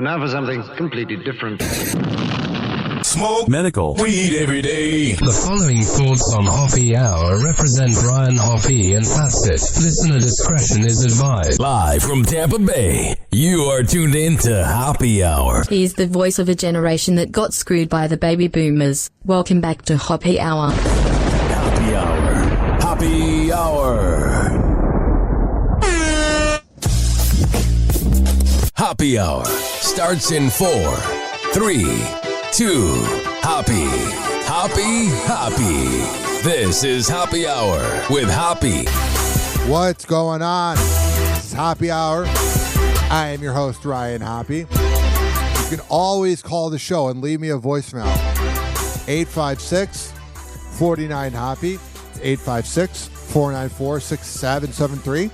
And now for something completely different. Smoke medical weed every day. The following thoughts on Hoppe Hour represent Ryan Hoppe and past it. Listener discretion is advised. Live from Tampa Bay, you are tuned in to Hoppe Hour. He's the voice of a generation that got screwed by the baby boomers. Welcome back to Hoppe Hour. Hoppe Hour. Hoppe Hour. Hoppe Hour starts in 4, 3, 2, Hoppe. Hoppe, Hoppe. This is Hoppe Hour with Hoppe. What's going on? This is Hoppe Hour. I am your host, Ryan Hoppe. You can always call the show and leave me a voicemail. 856-49-HOPPE. 856-494-6773.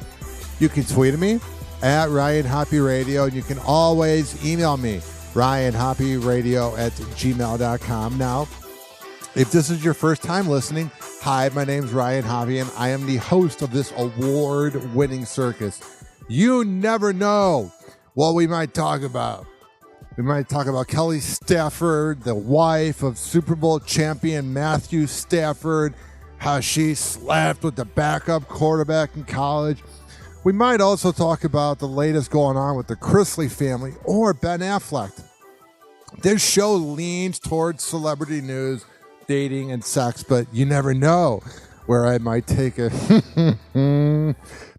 You can tweet at me at Ryan Hoppe Radio, and you can always email me, ryanhopperadio@gmail.com. Now, if this is your first time listening, hi, my name's Ryan Hoppe, and I am the host of this award-winning circus. You never know what we might talk about. We might talk about Kelly Stafford, the wife of Super Bowl champion Matthew Stafford, how she slept with the backup quarterback in college. We might also talk about the latest going on with the Chrisley family or Ben Affleck. This show leans towards celebrity news, dating, and sex, but you never know where I might take it.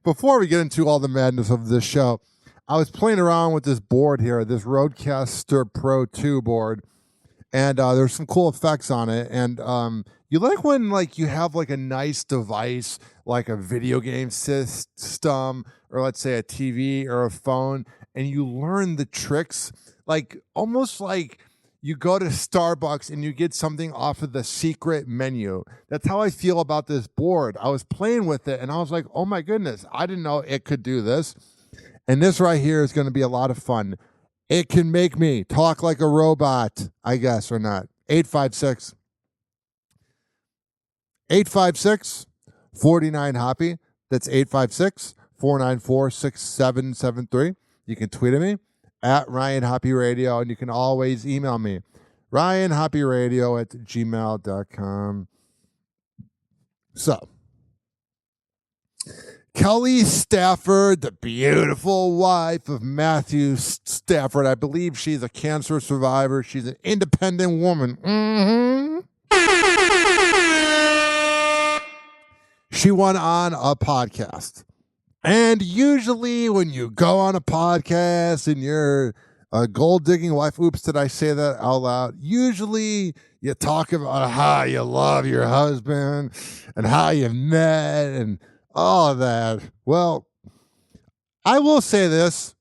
Before we get into all the madness of this show, I was playing around with this board here, this Rodecaster Pro 2 board, and there's some cool effects on it. And you like when you have a nice device, like a video game system, or let's say a TV or a phone, and you learn the tricks, almost like you go to Starbucks and you get something off of the secret menu. That's how I feel about this board. I was playing with it and I was like, oh my goodness, I didn't know it could do this. And this right here is going to be a lot of fun. It can make me talk like a robot, I guess, or not. 856-49-HOPPE. That's 856-494-6773. You can tweet at me at Ryan Hoppe Radio, and you can always email me, ryanhopperadio@gmail.com. So, Kelly Stafford, the beautiful wife of Matthew Stafford. I believe she's a cancer survivor. She's an independent woman. She went on a podcast. And usually when you go on a podcast and you're a gold-digging wife, oops, did I say that out loud? Usually you talk about how you love your husband and how you met and all of that. Well, I will say this.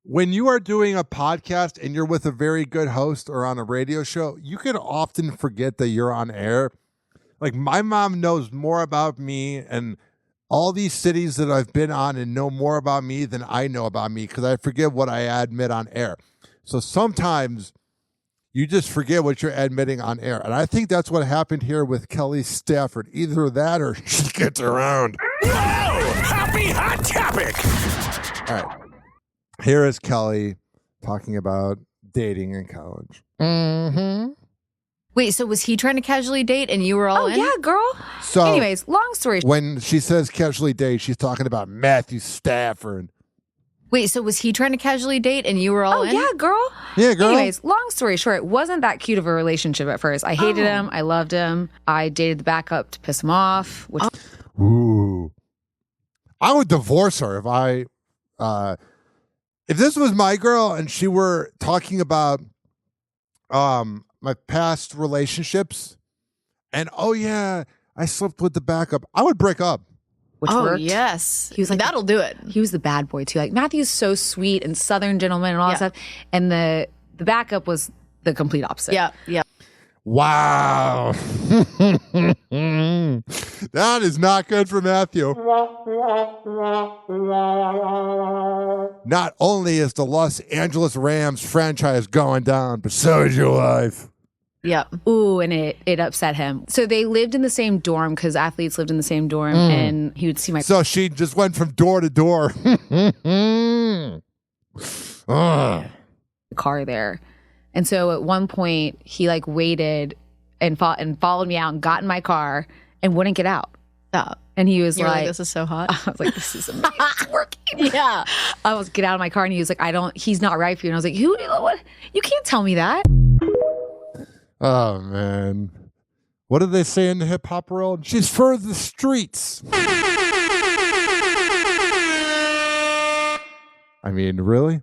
When you are doing a podcast and you're with a very good host or on a radio show, you can often forget that you're on air. My mom knows more about me and all these cities that I've been on and know more about me than I know about me because I forget what I admit on air. So sometimes you just forget what you're admitting on air. And I think that's what happened here with Kelly Stafford. Either that or she gets around. Whoa! Hoppe Hot Topic! All right. Here is Kelly talking about dating in college. Mm-hmm. Wait, so was he trying to casually date and you were all in? Oh, yeah, girl. So, anyways, long story short. When she says casually date, she's talking about Matthew Stafford. Wait, so was he trying to casually date and you were all in? Oh, yeah, girl. Yeah, girl. Anyways, long story short, it wasn't that cute of a relationship at first. I hated him. I loved him. I dated the backup to piss him off. Which Ooh. I would divorce her if this was my girl and she were talking about my past relationships and, oh, yeah, I slept with the backup, I would break up. Which worked. Yes. He was like, that'll do it. He was the bad boy too. Matthew's so sweet and Southern gentleman and all that stuff. And the backup was the complete opposite. Yeah. Wow. That is not good for Matthew. Not only is the Los Angeles Rams franchise going down, but so is your life. Yeah. Ooh, and it upset him. So they lived in the same dorm because athletes lived in the same dorm, and he would see my. So she just went from door to door. car there. And so at one point he like waited and followed me out and got in my car and wouldn't get out. Stop. And he was You're like, this is so hot. I was like, this is amazing. It's working. Yeah. I was get out of my car and he was like, he's not right for you. And I was like, what? You can't tell me that. Oh, man. What did they say in the hip hop world? She's for the streets. I mean, really?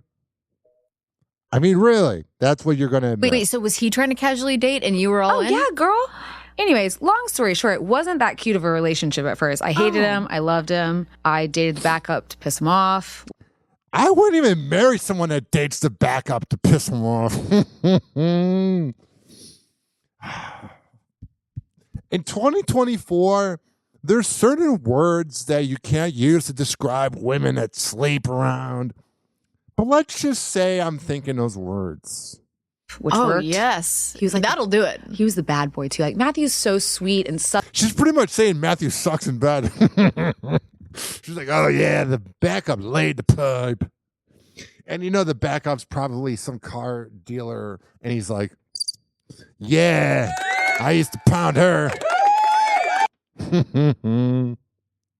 That's what you're going to admit. Wait, so was he trying to casually date and you were all in? Yeah, girl. Anyways, long story short, it wasn't that cute of a relationship at first. I hated him. I loved him. I dated the backup to piss him off. I wouldn't even marry someone that dates the backup to piss him off. In 2024, there's certain words that you can't use to describe women that sleep around. But let's just say I'm thinking those words. Which worked. Yes. He was like, that'll do it. He was the bad boy too. Like, Matthew's so sweet and She's pretty much saying Matthew sucks in bed. She's like, oh yeah, the backup laid the pipe. And the backup's probably some car dealer. And he's like, yeah, I used to pound her.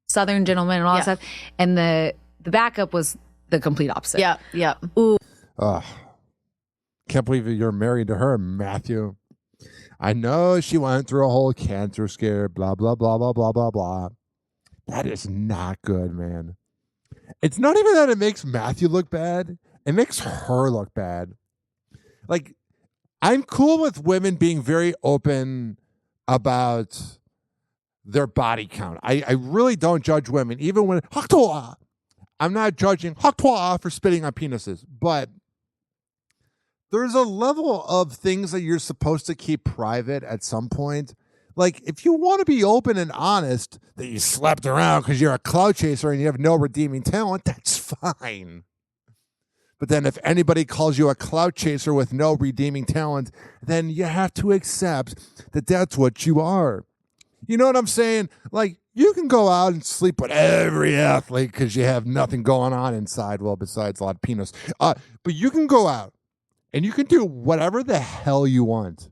Southern gentleman and all that stuff. And the backup was the complete opposite. Yeah. Ooh. Can't believe you're married to her, Matthew. I know she went through a whole cancer scare, blah, blah, blah, blah, blah, blah, blah. That is not good, man. It's not even that it makes Matthew look bad. It makes her look bad. Like, I'm cool with women being very open about their body count. I really don't judge women, even when I'm not judging for spitting on penises, but there's a level of things that you're supposed to keep private at some point. Like, if you want to be open and honest that you slept around because you're a cloud chaser and you have no redeeming talent, that's fine. But then if anybody calls you a cloud chaser with no redeeming talent, then you have to accept that that's what you are. You know what I'm saying? Like, you can go out and sleep with every athlete because you have nothing going on inside, well, besides a lot of penis. But you can go out and you can do whatever the hell you want.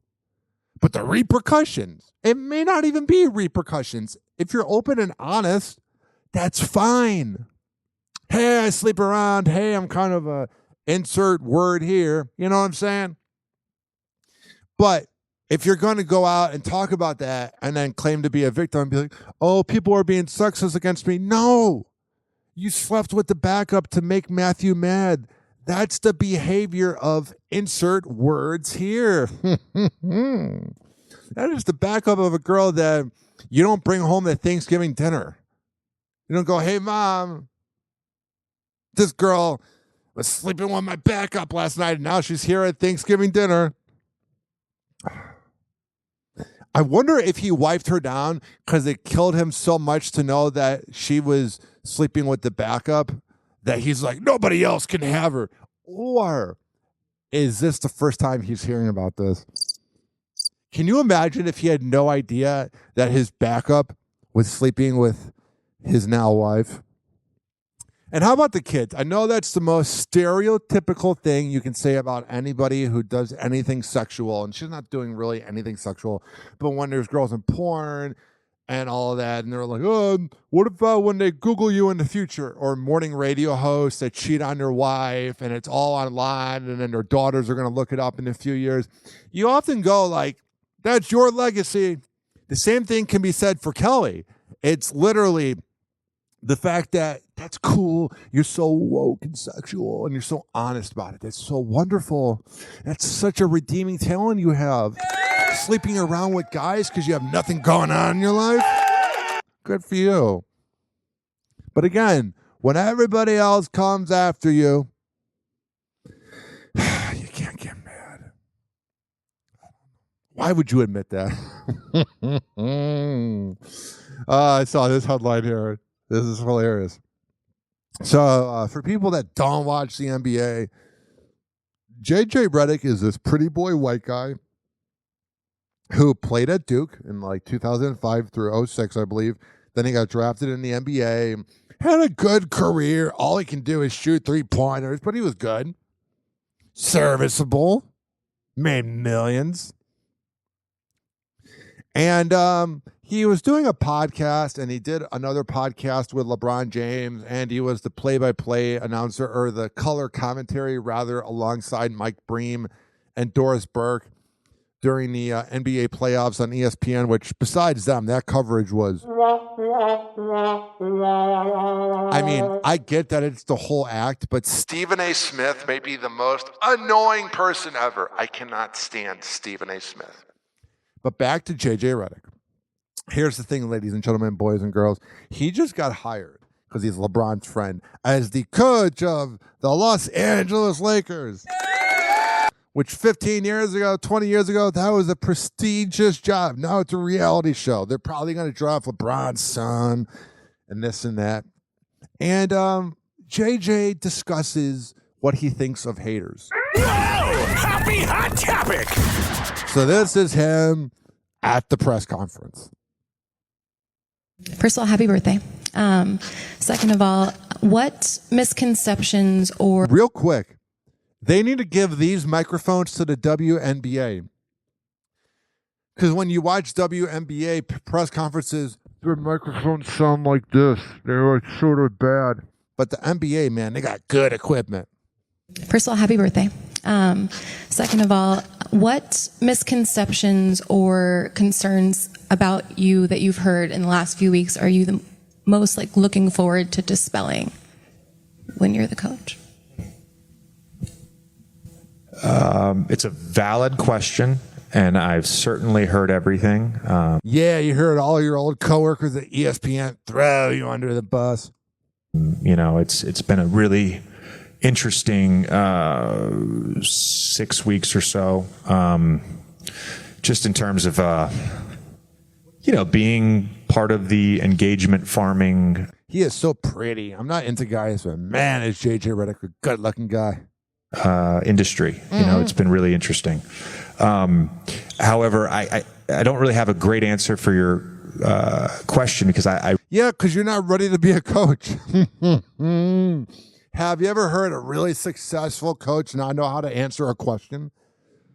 But the repercussions, it may not even be repercussions. If you're open and honest, that's fine. Hey, I sleep around. Hey, I'm kind of a insert word here. You know what I'm saying? But if you're going to go out and talk about that and then claim to be a victim and be like, oh, people are being sexist against me. No, you slept with the backup to make Matthew mad. That's the behavior of insert words here. That is the backup of a girl that you don't bring home to Thanksgiving dinner. You don't go, hey, Mom, this girl was sleeping with my backup last night, and now she's here at Thanksgiving dinner. I wonder if he wiped her down because it killed him so much to know that she was sleeping with the backup that he's like, nobody else can have her. Or is this the first time he's hearing about this? Can you imagine if he had no idea that his backup was sleeping with his now wife? And how about the kids? I know that's the most stereotypical thing you can say about anybody who does anything sexual. And she's not doing really anything sexual. But when there's girls in porn and all of that, and they're like, oh, what about when they Google you in the future? Or morning radio hosts that cheat on their wife and it's all online and then their daughters are going to look it up in a few years. You often go like, that's your legacy. The same thing can be said for Kelly. It's literally the fact that that's cool. You're so woke and sexual and you're so honest about it. That's so wonderful. That's such a redeeming talent you have. Sleeping around with guys because you have nothing going on in your life. Good for you. But again, when everybody else comes after you, you can't get mad. Why would you admit that? I saw this headline here. This is hilarious. So for people that don't watch the NBA, JJ Redick is this pretty boy white guy who played at Duke in like 2005 through 06, I believe. Then he got drafted in the NBA, had a good career. All he can do is shoot 3-pointers, but he was good. serviceable, made millions. And he was doing a podcast, and he did another podcast with LeBron James, and he was the play-by-play announcer, or the color commentary, rather, alongside Mike Bream and Doris Burke during the NBA playoffs on ESPN, which, besides them, that coverage was... I mean, I get that it's the whole act, but Stephen A. Smith may be the most annoying person ever. I cannot stand Stephen A. Smith. But back to JJ Redick. Here's the thing, ladies and gentlemen, boys and girls. He just got hired, because he's LeBron's friend, as the coach of the Los Angeles Lakers. Which 15 years ago, 20 years ago, that was a prestigious job. Now it's a reality show. They're probably going to draft LeBron's son and this and that. And JJ discusses what he thinks of haters. Whoa! Happy hot topic! So this is him at the press conference. First of all, happy birthday. Second of all, what misconceptions or... Real quick, they need to give these microphones to the WNBA. Because when you watch WNBA press conferences, their microphones sound like this. They're like sort of bad. But the NBA, man, they got good equipment. First of all, happy birthday. Second of all, what misconceptions or concerns about you that you've heard in the last few weeks are you the most like looking forward to dispelling when you're the coach? It's a valid question, and I've certainly heard everything. Yeah, you heard all your old coworkers at ESPN throw you under the bus. You know, it's been a really interesting 6 weeks or so, just in terms of being part of the engagement farming. He is so pretty. I'm not into guys, but man, is JJ Redick a good-looking guy. Industry. You know, it's been really interesting. However, I don't really have a great answer for your question because Yeah, because you're not ready to be a coach. Have you ever heard a really successful coach not know how to answer a question?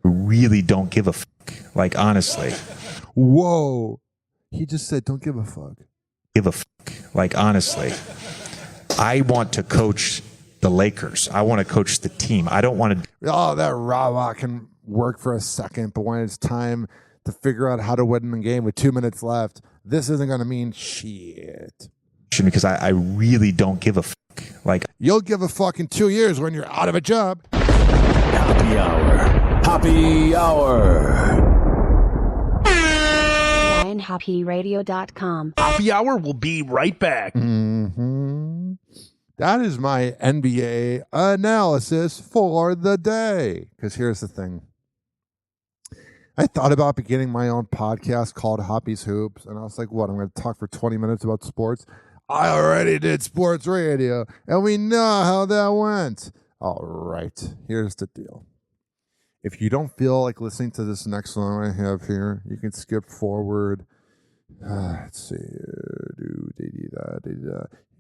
Really don't give a fuck. Like, honestly. Whoa. He just said, don't give a fuck. Give a fuck. Like, honestly. I want to coach the Lakers. I want to coach the team. I don't want to. Oh, that rah-rah can work for a second, but when it's time to figure out how to win the game with 2 minutes left, this isn't going to mean shit. Because I really don't give a fuck. Like, you'll give a fuck in 2 years when you're out of a job. Happy Hour. Happy Hour. RyanHoppeRadio.com. Happy Hour will be right back. Mm-hmm. That is my NBA analysis for the day. Because here's the thing. I thought about beginning my own podcast called Hoppe's Hoops. And I was like, what? I'm going to talk for 20 minutes about sports? I already did sports radio. And we know how that went. All right. Here's the deal. If you don't feel like listening to this next song I have here, you can skip forward. Let's see. You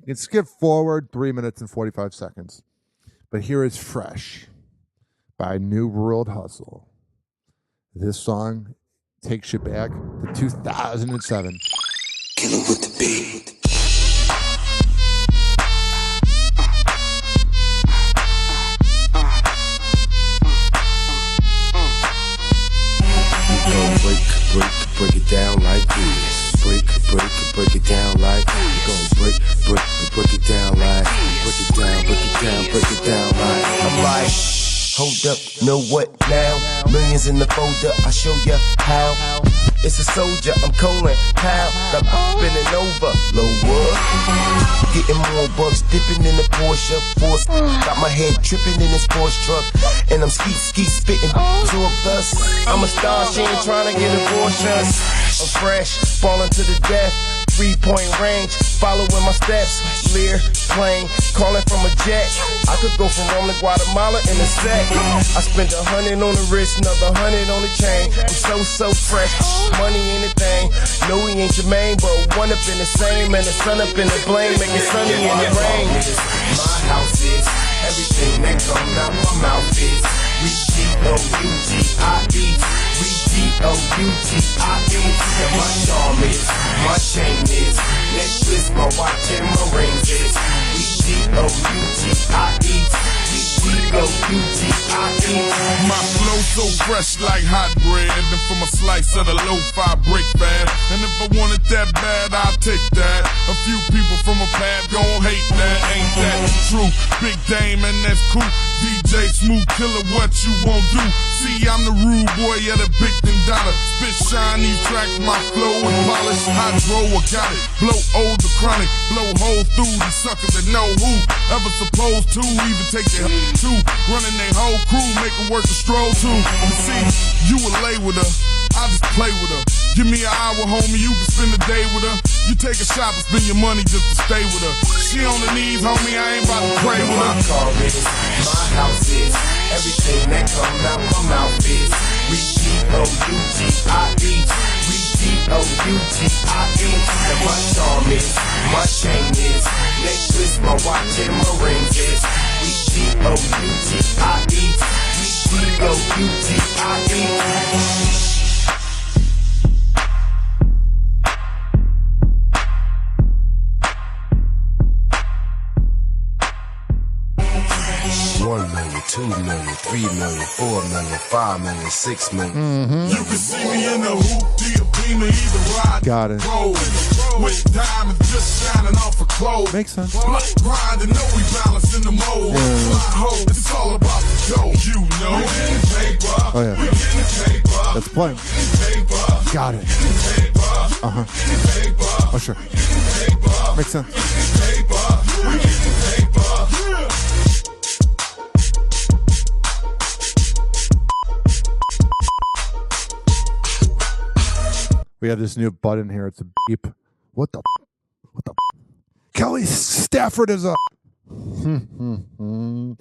can skip forward 3 minutes and 45 seconds. But here is Fresh by New World Hustle. This song takes you back to 2007. Killer with the beat. Break it down like this. Break it down like this. You gon' break it down like. Break it down like. I'm like, hold up, know what now? Millions in the folder, I show ya how. It's a soldier, I'm calling how. I'm spinning over, lower. Getting more bucks, dipping in the Porsche. Force, got my head tripping in this Porsche truck. And I'm ski spitting to a bus. I'm a star, she ain't trying to get abortions. I'm fresh, falling to the death. 3-point range, following my steps. Lear, plane, calling from a jet. I could go from Rome to Guatemala in a sec. I spent 100 on the wrist, another 100 on the chain. I'm so fresh, money ain't a thing. No, he ain't your main, but one up in the same. And the sun up in the blame, make it sunny in the rain. My house is everything that comes out my mouth is R-E-V-O-U-T-I-E. V-O-U-T-I-E. And my charm is, my chain is, necklace, my watch and my rings is. V-O-U-T-I-E. V-O-U-T-I-E. My flow so fresh like hot bread, and from a slice of the lo-fi break fast. And if I want it that bad, I'll take that. A few people from a pad gon' hate that, ain't that true? Big Dame and that's cool. DJ Smooth Killer, what you won't do? See, I'm the rude boy of the big dollar. Spit shine these tracks, my flow is polished. Hydro, I got it. Blow old the chronic, blow holes through these suckers that know who ever supposed to even take their to running their whole crew, make them work the stroll too. And see, you will lay with her, I just play with her. Give me an hour, homie, you can spend a day with her. You take a shot and spend your money just to stay with her. She on her knees, homie, I ain't about to pray with her. My car is, my house is, everything that come out my mouth is. V-O-U-T-I-E. V-O-U-T-I-E. And my charm is, my chain is, necklace, my watch and my rings is. V-O-U-T-I-E. V-O-U-T-I-E. $1 million, $2 million, $3 million, $4 million, $5 million, $6 million. You can see me in the hoop, Beamer, either ride. Got it. With diamonds just shining off her clothes. Makes sense. Like grinding, know we balance in the mold. Fly hoe, it's all about the dough. You know, we getting paper. Oh, yeah. We getting paper. That's the point. Got it. Uh-huh. Oh, sure. Makes sense. We have this new button here. It's a beep. What the? Kelly Stafford is up.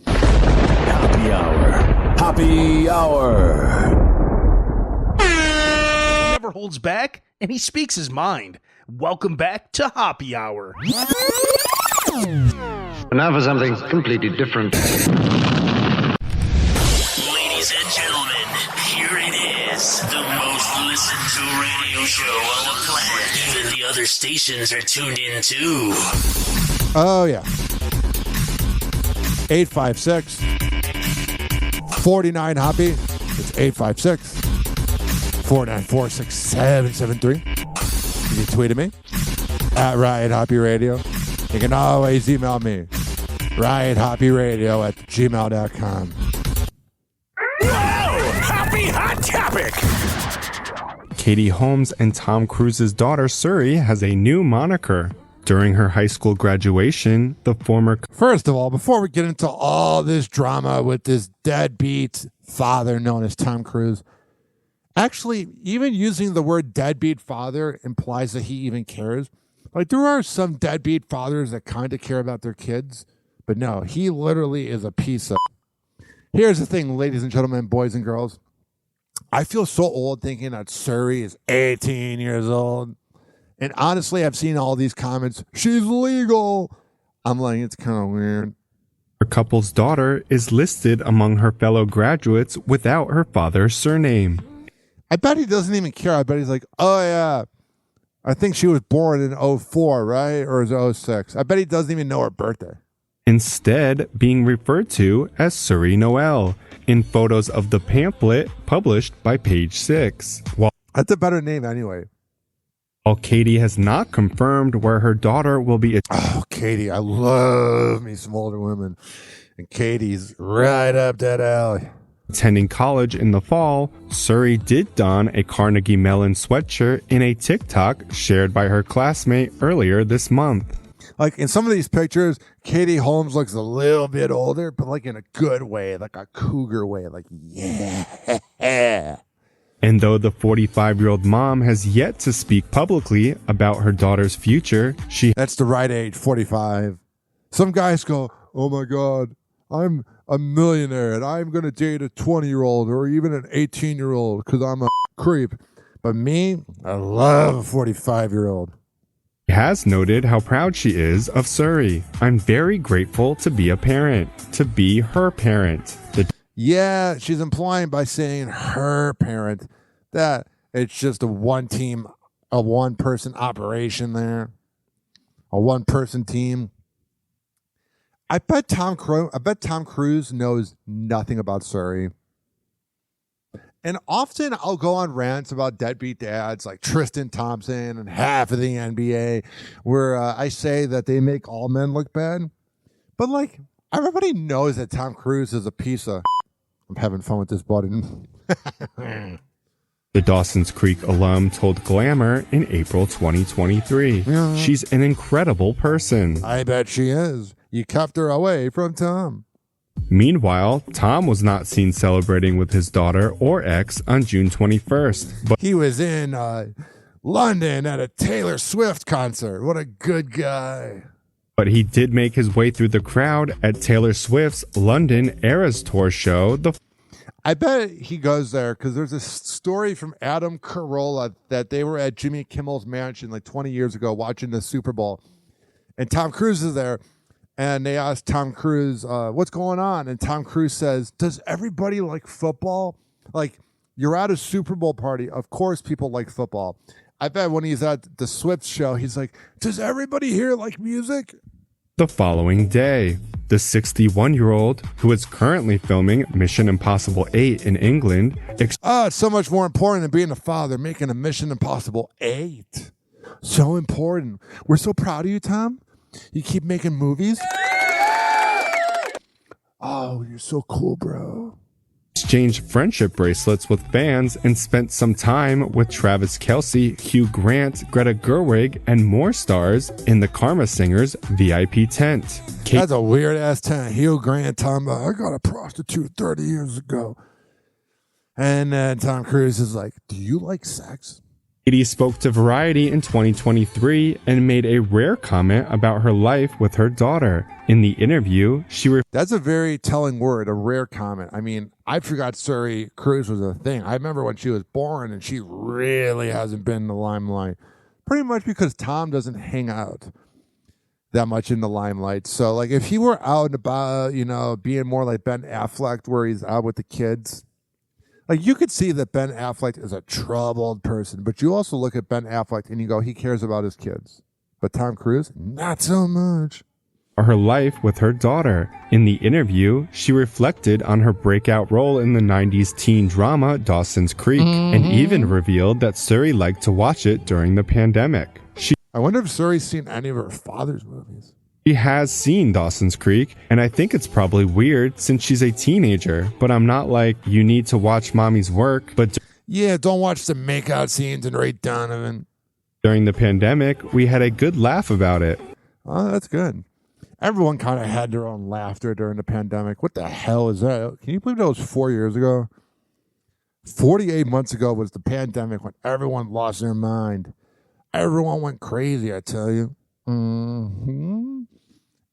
Happy Hour. Happy Hour. He never holds back, and he speaks his mind. Welcome back to Hoppe Hour. Now for something completely different. Ladies and gentlemen, here it is, the most listened to radio show on the planet. Even the other stations are tuned in too. Oh, yeah. 856 49 Hoppe. It's 856 494 6773. You can tweet at me at Ryan Hoppe Radio. You can always email me, RyanHoppeRadio@gmail.com. Happy Hot Topic. Katie Holmes and Tom Cruise's daughter Suri has a new moniker. During her high school graduation, the former... First of all, before we get into all this drama with this deadbeat father known as Tom Cruise, actually, even using the word deadbeat father implies that he even cares. Like, there are some deadbeat fathers that kind of care about their kids, but no, he literally is a piece of... Here's the thing, ladies and gentlemen, boys and girls. I feel so old thinking that Suri is 18 years old. And honestly, I've seen all these comments, she's legal. I'm like, it's kind of weird. Her couple's daughter is listed among her fellow graduates without her father's surname. I bet he doesn't even care. I bet he's like, oh, yeah, I think she was born in 04, right? Or is it 06? I bet he doesn't even know her birthday. Instead, being referred to as Suri Noel in photos of the pamphlet published by Page 6. That's a better name anyway. While Katie has not confirmed where her daughter will be. Oh, Katie, I love me some older women. And Katie's right up that alley. Attending college in the fall, Suri did don a Carnegie Mellon sweatshirt in a TikTok shared by her classmate earlier this month. Like in some of these pictures, Katie Holmes looks a little bit older, but like in a good way, like a cougar way. Like, yeah. And though the 45-year-old mom has yet to speak publicly about her daughter's future, That's the right age, 45. Some guys go, oh my God, I'm a millionaire and I'm going to date a 20-year-old or even an 18-year-old because I'm a creep. But me, I love a 45-year-old. has noted how proud she is of Suri. I'm very grateful to be a parent, to be her parent. Yeah, she's implying by saying her parent that it's just a one team, a one person operation there, a one person team. I bet Tom Cruise knows nothing about Surrey. And often I'll go on rants about deadbeat dads like Tristan Thompson and half of the NBA, where I say that they make all men look bad. But like, everybody knows that Tom Cruise is a piece of... I'm having fun with this button. The Dawson's Creek alum told Glamour in April 2023. Yeah. She's an incredible person. I bet she is. You kept her away from Tom. Meanwhile, Tom was not seen celebrating with his daughter or ex on June 21st. But he was in London at a Taylor Swift concert. What a good guy. But he did make his way through the crowd at Taylor Swift's London Eras Tour show. I bet he goes there because there's a story from Adam Carolla that they were at Jimmy Kimmel's mansion like 20 years ago watching the Super Bowl. And Tom Cruise is there. And they asked Tom Cruise, what's going on? And Tom Cruise says, does everybody like football? Like, you're at a Super Bowl party. Of course people like football. I bet when he's at the Swift show, he's like, does everybody here like music? The following day, the 61-year-old, who is currently filming Mission Impossible 8 in England... it's so much more important than being a father, making a Mission Impossible 8. So important. We're so proud of you, Tom. You keep making movies? Oh, you're so cool, bro. Exchanged friendship bracelets with fans and spent some time with Travis Kelce, Hugh Grant, Greta Gerwig, and more stars in the Karma Singers VIP tent. That's a weird-ass tent. Hugh Grant talking about, I got a prostitute 30 years ago. And then Tom Cruise is like, do you like sex? Katie spoke to Variety in 2023 and made a rare comment about her life with her daughter. In the interview, that's a very telling word, a rare comment. I mean, I forgot Surrey Cruise was a thing. I remember when she was born, and she really hasn't been in the limelight. Pretty much because Tom doesn't hang out that much in the limelight. So, like, if he were out and about, you know, being more like Ben Affleck, where he's out with the kids... Like, you could see that Ben Affleck is a troubled person, but you also look at Ben Affleck and you go, he cares about his kids. But Tom Cruise, not so much. Her life with her daughter. In the interview, she reflected on her breakout role in the 90s teen drama Dawson's Creek, and even revealed that Surrey liked to watch it during the pandemic. I wonder if Surrey's seen any of her father's movies. She has seen Dawson's Creek, and I think it's probably weird since she's a teenager, but I'm not like, you need to watch mommy's work, but... Yeah, don't watch the makeout scenes in Ray Donovan. During the pandemic, we had a good laugh about it. Oh, that's good. Everyone kind of had their own laughter during the pandemic. What the hell is that? Can you believe that was 4 years ago? 48 months ago was the pandemic when everyone lost their mind. Everyone went crazy, I tell you.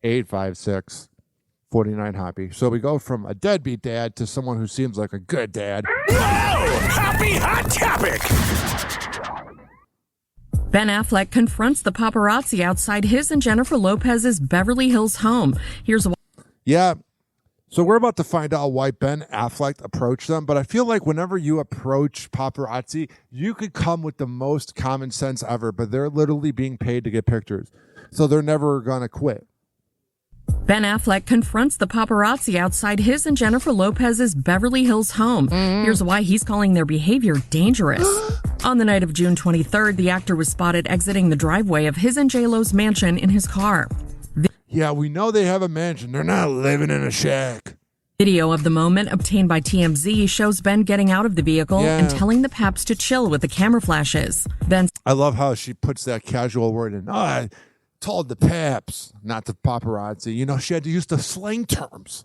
856 49 Hoppe. So we go from a deadbeat dad to someone who seems like a good dad. Whoa! Hoppe Hot Topic! Ben Affleck confronts the paparazzi outside his and Jennifer Lopez's Beverly Hills home. Here's why. Yeah. So we're about to find out why Ben Affleck approached them, but I feel like whenever you approach paparazzi, you could come with the most common sense ever, but they're literally being paid to get pictures. So they're never going to quit. Ben Affleck confronts the paparazzi outside his and Jennifer Lopez's Beverly Hills home. Here's why he's calling their behavior dangerous. On the night of June 23rd, the actor was spotted exiting the driveway of his and J-Lo's mansion in his car. Yeah, we know they have a mansion. They're not living in a shack. Video of the moment obtained by TMZ shows Ben getting out of the vehicle and telling the paps to chill with the camera flashes. I love how she puts that casual word in. I told the paps, not the paparazzi. You know, she had to use the slang terms.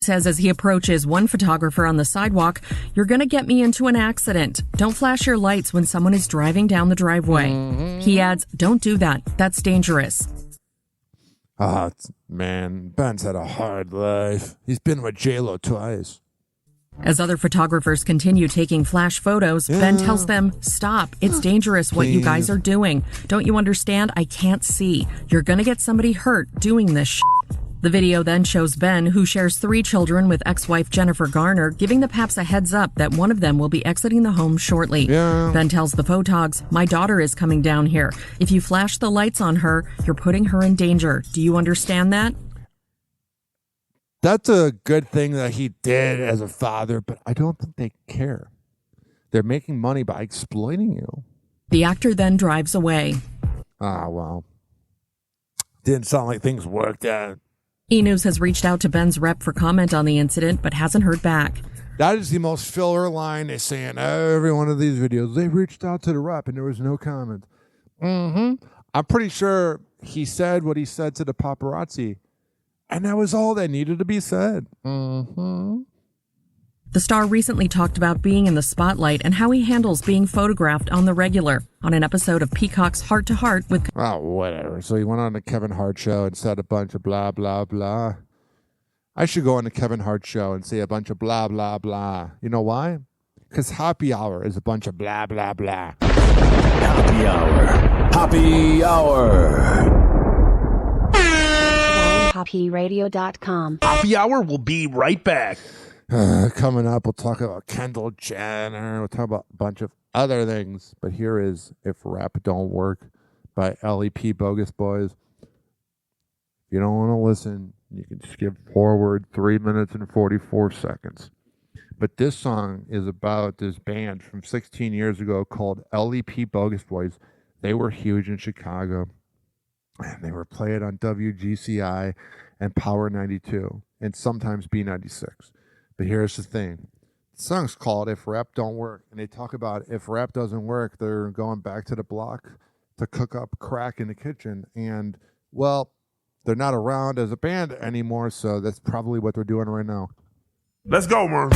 Says as he approaches one photographer on the sidewalk, "You're going to get me into an accident. Don't flash your lights when someone is driving down the driveway." He adds, "Don't do that. That's dangerous." Ah, man, Ben's had a hard life. He's been with J-Lo twice. As other photographers continue taking flash photos, Ben tells them, "Stop. It's dangerous what you guys are doing. Don't you understand? I can't see. You're going to get somebody hurt doing this shit." The video then shows Ben, who shares 3 children with ex-wife Jennifer Garner, giving the Paps a heads up that one of them will be exiting the home shortly. Yeah. Ben tells the photogs, "My daughter is coming down here. If you flash the lights on her, you're putting her in danger. Do you understand that?" That's a good thing that he did as a father, but I don't think they care. They're making money by exploiting you. The actor then drives away. Ah, well. Didn't sound like things worked out. E! News has reached out to Ben's rep for comment on the incident, but hasn't heard back. That is the most filler line. They're saying every one of these videos, they reached out to the rep and there was no comment. Mm-hmm. I'm pretty sure he said what he said to the paparazzi, and that was all that needed to be said. Mm-hmm. The star recently talked about being in the spotlight and how he handles being photographed on the regular on an episode of Peacock's Heart to Heart with... Oh, whatever. So he went on the Kevin Hart show and said a bunch of blah, blah, blah. I should go on the Kevin Hart show and say a bunch of blah, blah, blah. You know why? Because Hoppe Hour is a bunch of blah, blah, blah. Hoppe Hour. Hoppe Hour. HoppeRadio.com. Hoppe Hour will be right back. Coming up, we'll talk about Kendall Jenner. We'll talk about a bunch of other things. But here is If Rap Don't Work by LEP Bogus Boys. If you don't want to listen, you can skip forward 3 minutes and 44 seconds. But this song is about this band from 16 years ago called LEP Bogus Boys. They were huge in Chicago. And they were played on WGCI and Power 92 and sometimes B96. But here's the thing. The song's called If Rap Don't Work. And they talk about if rap doesn't work, they're going back to the block to cook up crack in the kitchen. And, well, they're not around as a band anymore, so that's probably what they're doing right now. Let's go, man.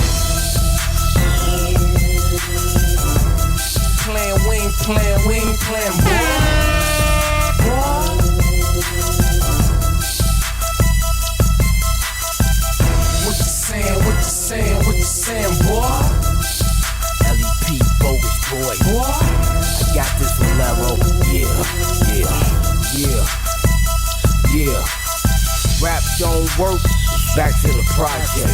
We ain't playing, boy. What you saying, boy? LEP Bogus Boy. Boy, I got this Valero. Yeah. Rap don't work. Back to the project.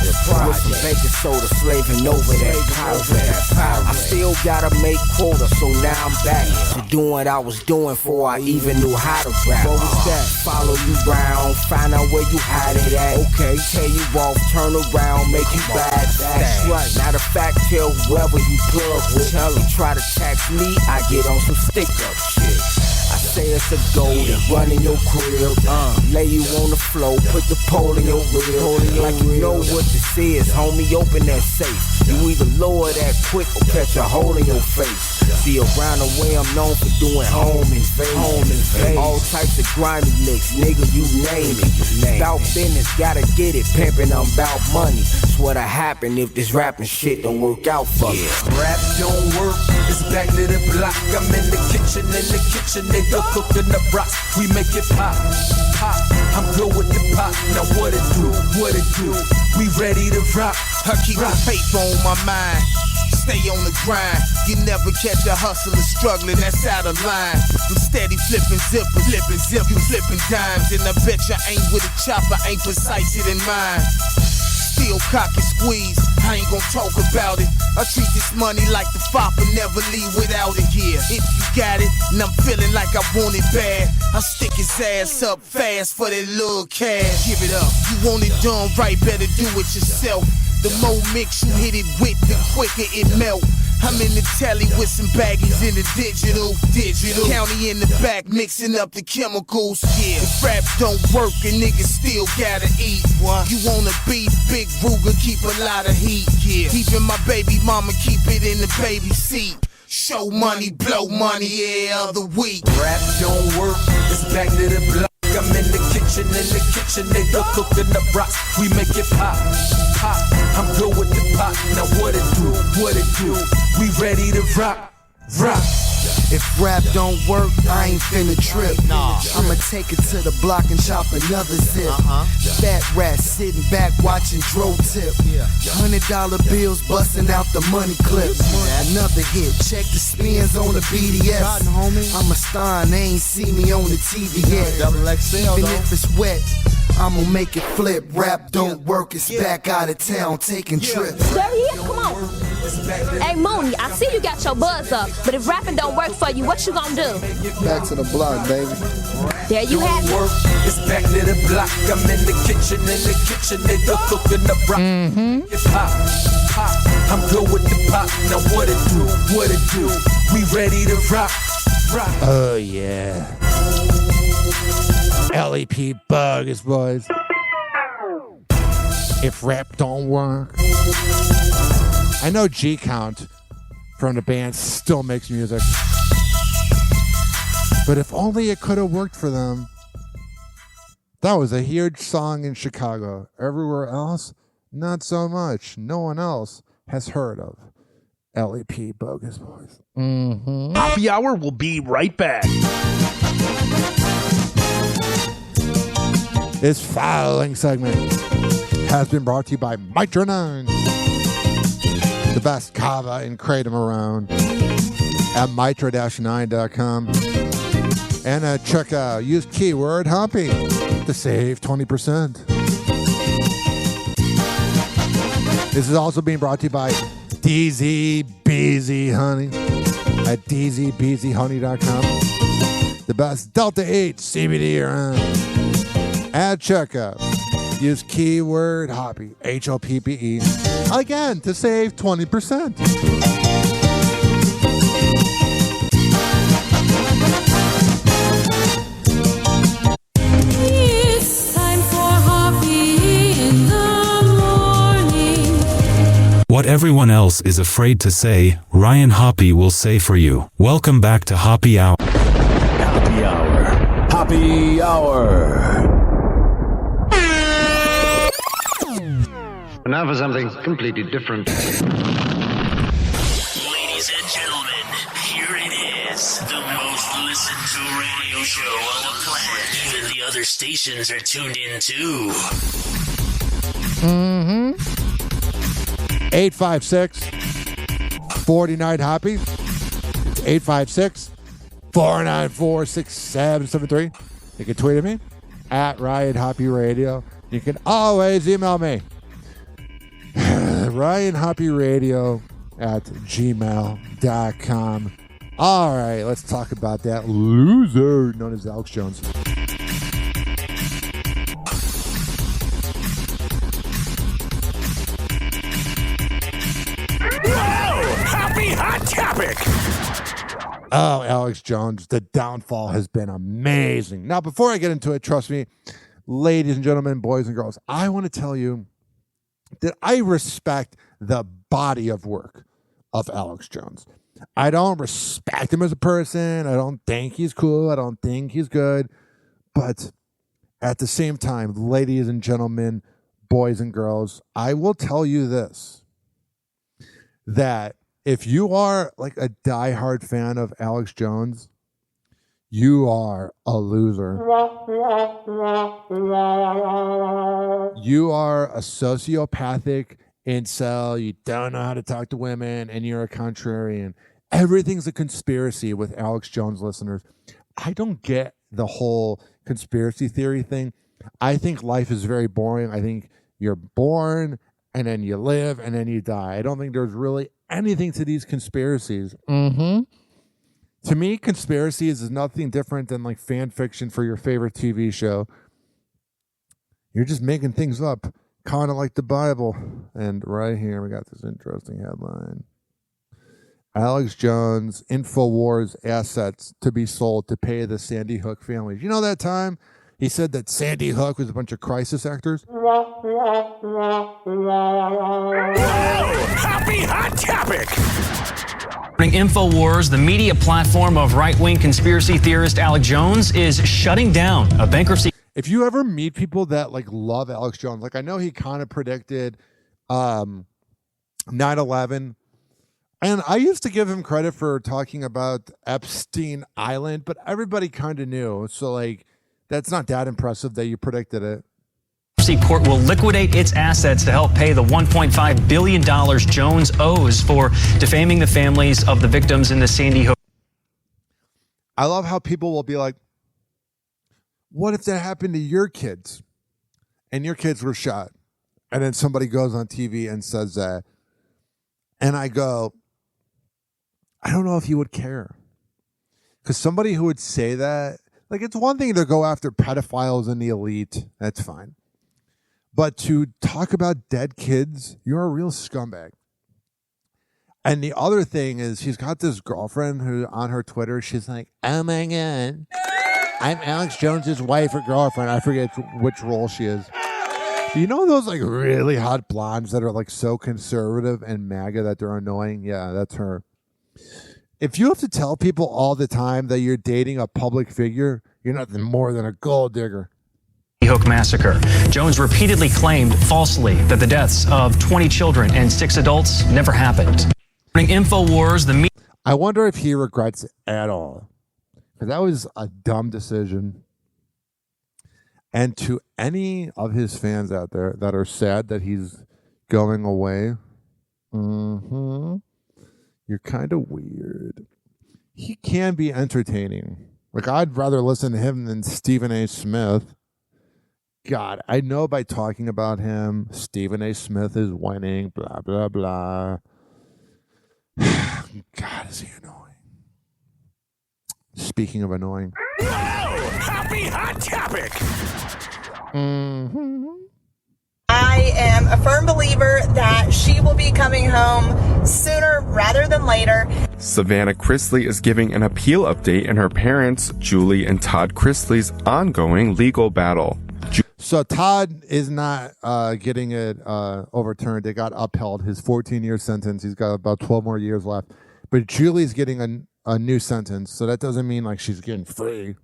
With some baking soda slaving over that pirate. I still gotta make quota, so now I'm back to doing what I was doing before I even knew how to rap. wStep, follow you round, find out where you hide it at. Okay, tell you off, turn around, make you bad. That's right. Matter of fact, tell whoever you plug with. Tell them try to tax me, I get on some stick up shit. I say it's a goal to run in your crib, lay you on the floor, put the pole in your rib, like you know what this is, homie, open that safe. You either lower that quick or catch a hole in your face. See, around the way I'm known for doing home invasion, all types of grimy licks, nigga, you name it. About business, gotta get it, pimpin', I'm about money. It's what'll happen if this rapping shit don't work out for me. Rap don't work, it's back to the block. I'm in the kitchen, nigga, cooking the rocks. We make it pop. I'm good with the pop. Now what it do? We ready to rock. I keep the paper on my mind. Stay on the grind. You never catch a hustler struggling, that's out of line. I'm steady flipping zippers, you flipping dimes. And I bet you ain't with a chopper, ain't precise it in mine. Still cock and squeeze, I ain't gon' talk about it. I treat this money like the fop and never leave without it. Yeah, if you got it, and I'm feeling like I want it bad, I stick his ass up fast for that little cash. Give it up, you want it done right, better do it yourself. The more mix you hit it with, the quicker it melt. I'm in the telly with some baggies in the digital. County in the back mixing up the chemicals. Yeah, if rap don't work, a nigga still gotta eat. What? You wanna beef, big Ruger, keep a lot of heat. Yeah, even my baby mama keep it in the baby seat. Show money, blow money every other week. Rap don't work, it's back to the block. I'm in the kitchen, nigga, cooking the rocks. We make it pop. I'm good with the pop. Now what it do? We ready to rock. Rock. If rap don't work, I ain't finna trip. I'ma take it to the block and chop another zip. Fat rat sitting back watching Dro tip. $100 bills busting out the money clip. Another hit, check the spins on the BDS. I'm a star and they ain't see me on the TV yet. Even if it's wet, I'ma make it flip. Rap don't work, it's back out of town taking trips. There he is, come on. Hey Mooney, I see you got your buzz up, but if rapping don't work for you, what you gonna do? Back to the block, baby. There you have it. It's back to the block. I'm in the kitchen, nigga cooking the rock. It's pop, pop. I'm good with the pop. Now what it do? We ready to rock. Oh yeah. LEP Buggers, boys. If rap don't work. I know G Count from the band still makes music. But if only it could have worked for them. That was a huge song in Chicago. Everywhere else, not so much. No one else has heard of LEP Bogus Boys. Hoppe Hour will be right back. This following segment has been brought to you by Mitra 9. The best kava and kratom around at mitra-9.com. And check out, use keyword Hoppe to save 20%. This is also being brought to you by DZ Beezy Honey at dzbeezyhoney.com. The best Delta 8 CBD around. At checkout, use keyword Hoppe, Hoppe, again to save 20%. It's time for Hoppe in the morning. What everyone else is afraid to say, Ryan Hoppe will say for you. Welcome back to Hoppe Hour. Hoppe Hour. Hoppe Hour. Now for something completely different. Ladies and gentlemen, here it is. The most listened to radio show on the planet. Even the other stations are tuned in too. 856-49 Hoppe. 856-494-6773. You can tweet at me at Ryan Hoppe Radio. You can always email me. Ryan Hoppe Radio at gmail.com. All right, let's talk about that loser known as Alex Jones. Hoppe Hot Topic. Oh, Alex Jones, the downfall has been amazing. Now, before I get into it, trust me, ladies and gentlemen, boys and girls, I want to tell you that I respect the body of work of Alex Jones. I don't respect him as a person. I don't think he's cool. I don't think he's good. But at the same time, ladies and gentlemen, boys and girls, I will tell you this, that if you are like a diehard fan of Alex Jones, you are a loser. You are a sociopathic incel. You don't know how to talk to women, and you're a contrarian. Everything's a conspiracy with Alex Jones listeners. I don't get the whole conspiracy theory thing. I think life is very boring. I think you're born, and then you live, and then you die. I don't think there's really anything to these conspiracies. To me, conspiracies is nothing different than like fan fiction for your favorite TV show. You're just making things up, kind of like the Bible. And right here, we got this interesting headline. Alex Jones, InfoWars assets to be sold to pay the Sandy Hook families. You know that time he said that Sandy Hook was a bunch of crisis actors? Hoppe Hot Topic. InfoWars, the media platform of right-wing conspiracy theorist Alex Jones, is shutting down a bankruptcy. If you ever meet people that like love Alex Jones, like I know he kind of predicted 9/11. And I used to give him credit for talking about Epstein Island, but everybody kind of knew. So, like, that's not that impressive that you predicted it. Court will liquidate its assets to help pay the $1.5 billion Jones owes for defaming the families of the victims in the Sandy Hook. I love how people will be like, what if that happened to your kids and your kids were shot? And then somebody goes on TV and says that. And I go, I don't know if you would care. Because somebody who would say that, like, it's one thing to go after pedophiles and the elite. That's fine. But to talk about dead kids, you're a real scumbag. And the other thing is, she's got this girlfriend who on her Twitter, she's like, oh my God, I'm Alex Jones's wife or girlfriend. I forget which role she is. Do you know those like really hot blondes that are like so conservative and MAGA that they're annoying? Yeah, that's her. If you have to tell people all the time that you're dating a public figure, you're nothing more than a gold digger. Hook massacre. Jones repeatedly claimed falsely that the deaths of 20 children and 6 adults never happened. InfoWars, I wonder if he regrets it at all. Because that was a dumb decision. And to any of his fans out there that are sad that he's going away, you're kind of weird. He can be entertaining. Like, I'd rather listen to him than Stephen A. Smith. God, I know by talking about him, Stephen A. Smith is winning, blah, blah, blah. God, is he annoying. Speaking of annoying. Whoa! Happy Hot Topic! I am a firm believer that she will be coming home sooner rather than later. Savannah Chrisley is giving an appeal update in her parents, Julie and Todd Chrisley's ongoing legal battle. So Todd is not getting it overturned. It got upheld. His 14-year sentence. He's got about 12 more years left. But Julie's getting a new sentence. So that doesn't mean like she's getting free.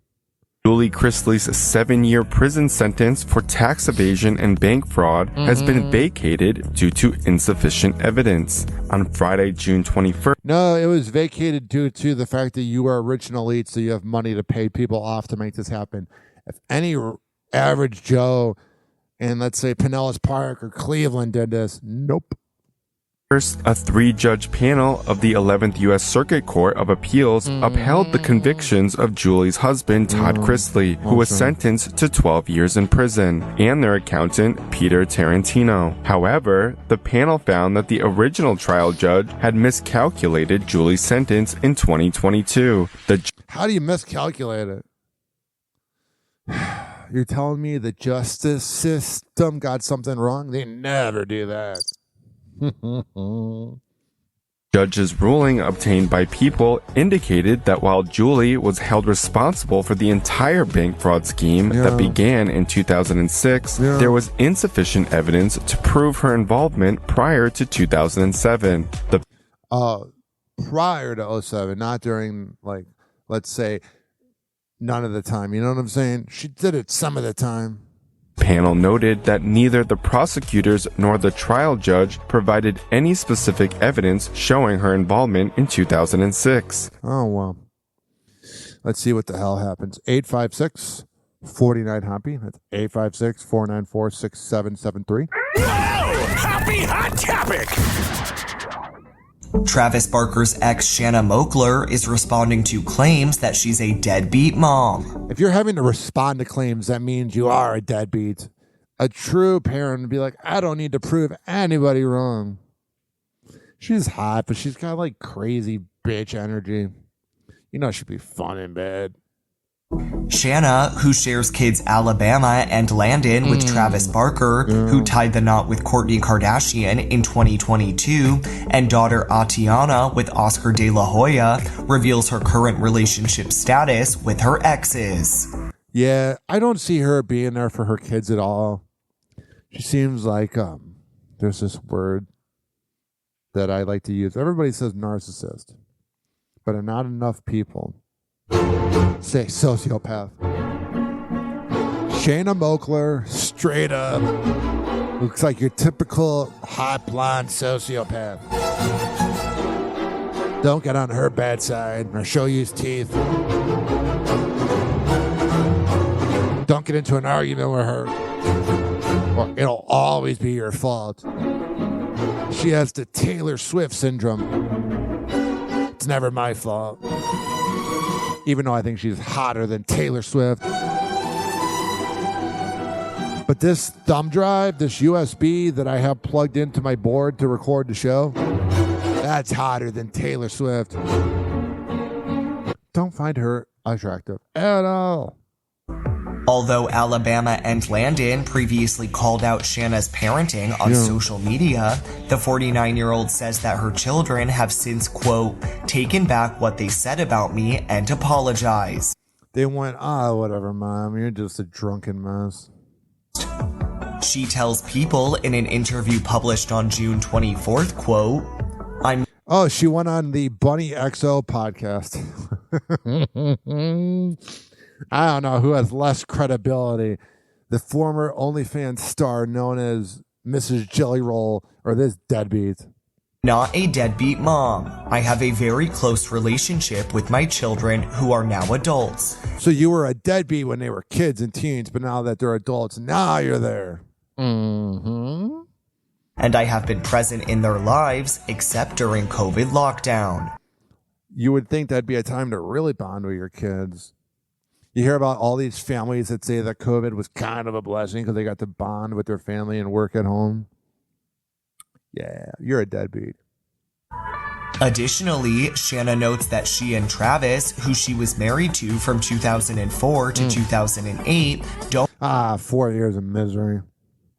Julie Chrisley's 7-year prison sentence for tax evasion and bank fraud has been vacated due to insufficient evidence. On Friday, June 21st. No, it was vacated due to the fact that you are rich and elite, so you have money to pay people off to make this happen. If any average Joe in, let's say, Pinellas Park or Cleveland did this, nope. First, a 3-judge panel of the 11th U.S. Circuit Court of Appeals upheld the convictions of Julie's husband, Todd Chrisley, who was sentenced to 12 years in prison, and their accountant, Peter Tarantino. However, the panel found that the original trial judge had miscalculated Julie's sentence in 2022. How do you miscalculate it? You're telling me the justice system got something wrong? They never do that. Judge's ruling obtained by People indicated that while Julie was held responsible for the entire bank fraud scheme that began in 2006, there was insufficient evidence to prove her involvement prior to 2007. Prior to 07, not during, like, let's say, none of the time. You know what I'm saying? She did it some of the time. Panel noted that neither the prosecutors nor the trial judge provided any specific evidence showing her involvement in 2006. Oh, well. Let's see what the hell happens. 856-49-HOPPY. That's 856-494-6773. Whoa! Happy Hot Topic! Travis Barker's ex, Shanna Mokler, is responding to claims that she's a deadbeat mom. If you're having to respond to claims, that means you are a deadbeat. A true parent would be like, I don't need to prove anybody wrong. She's hot, but she's got like crazy bitch energy. You know she'd be fun in bed. Shanna, who shares kids Alabama and Landon with Travis Barker, who tied the knot with Kourtney Kardashian in 2022, and daughter Atiana with Oscar De La Hoya, reveals her current relationship status with her exes. Yeah, I don't see her being there for her kids at all. She seems like, there's this word that I like to use. Everybody says narcissist, but not enough people say sociopath. Shanna Mokler, straight up, looks like your typical hot blonde sociopath. Don't get on her bad side or she'll use teeth. Don't get into an argument with her, or it'll always be your fault. She has the Taylor Swift syndrome. It's never my fault. Even though I think she's hotter than Taylor Swift. But this thumb drive, this USB that I have plugged into my board to record the show, that's hotter than Taylor Swift. Don't find her attractive at all. Although Alabama and Landon previously called out Shanna's parenting on social media, the 49-year-old says that her children have since, quote, taken back what they said about me and apologized. They went, whatever, Mom, you're just a drunken mess. She tells People in an interview published on June 24th, quote, she went on the Bunny XO podcast. I don't know who has less credibility, the former OnlyFans star known as Mrs. Jelly Roll or this deadbeat. Not a deadbeat mom. I have a very close relationship with my children who are now adults. So you were a deadbeat when they were kids and teens, but now that they're adults, now you're there. Mm-hmm. And I have been present in their lives, except during COVID lockdown. You would think that'd be a time to really bond with your kids. You hear about all these families that say that COVID was kind of a blessing because they got to bond with their family and work at home. Yeah, you're a deadbeat. Additionally, Shanna notes that she and Travis, who she was married to from 2004 to 2008, don't 4 years of misery.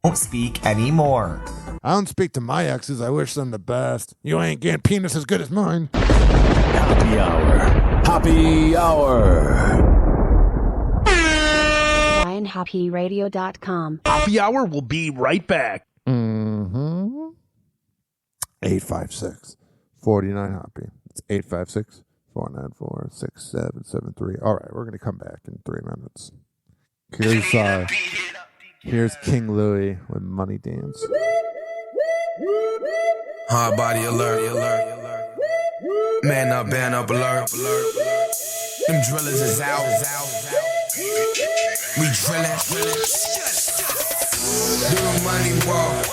Don't speak anymore. I don't speak to my exes. I wish them the best. You ain't getting penis as good as mine. Happy Hour. Happy Hour. RyanHoppeRadio.com. Hoppe Hour will be right back. 856-49-HOPPE. It's 856-494-6773. All right, we're going to come back in 3 minutes. Here's King Louie with Money Dance. Hard body alert. Man up, band up, alert. Them drillers is out. We drillin'. Do the money walk.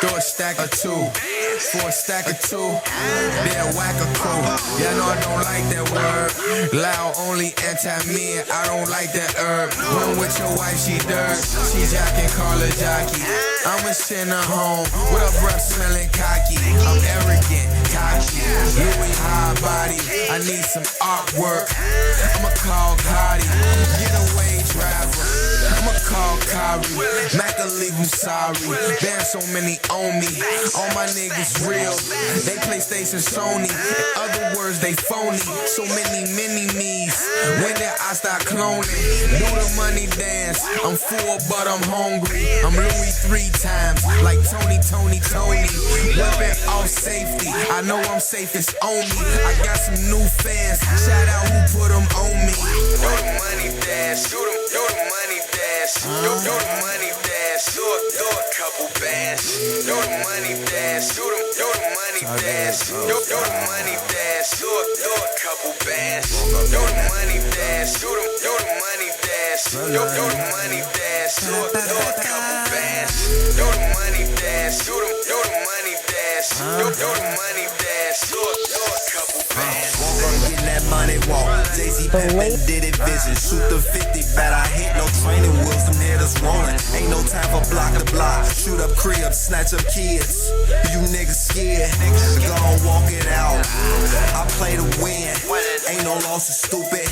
Throw a stack of 2. For a stack of 2, then whack a crew. Yeah, no, I don't like that word. Loud, only anti-men, I don't like that herb. When with your wife, she dirt. She jacking, call her jockey. I'ma send her home with a breath smelling cocky. I'm arrogant, cocky. Louis high body. I need some artwork. I'ma call Cardi. Getaway driver. I'ma call Kari. Mac will leave him sorry. Been so many on me. All my niggas real. They PlayStation Sony. In other words, they phony. So many mini-me's. When did I start cloning? Do the money dance. I'm full, but I'm hungry. I'm Louis 3 times. Like Tony. Weapon off safety. I know I'm safe, it's on me. I got some new fans. Shout out who put them on me. Do the money dance. Do the money dance. Do the money dance. Do a couple bands. Do the money dance. Do the money dance. Do the money dance. Do a couple bands. Do the money dance. Do the money dance. Do the money dance. Do a couple bands. Do the money dance. Do the money dance. Do the money dance. Do a couple bands. Walk on getting that money walk. Jay-Z Pimpin' did it vision. Shoot the 50 bat. I hit no training wheels. Them hitters rolling. Ain't no time for block to block. Shoot up cribs, snatch up kids. You niggas scared. Go on, walk it out. I play to win. Ain't no loss, is stupid.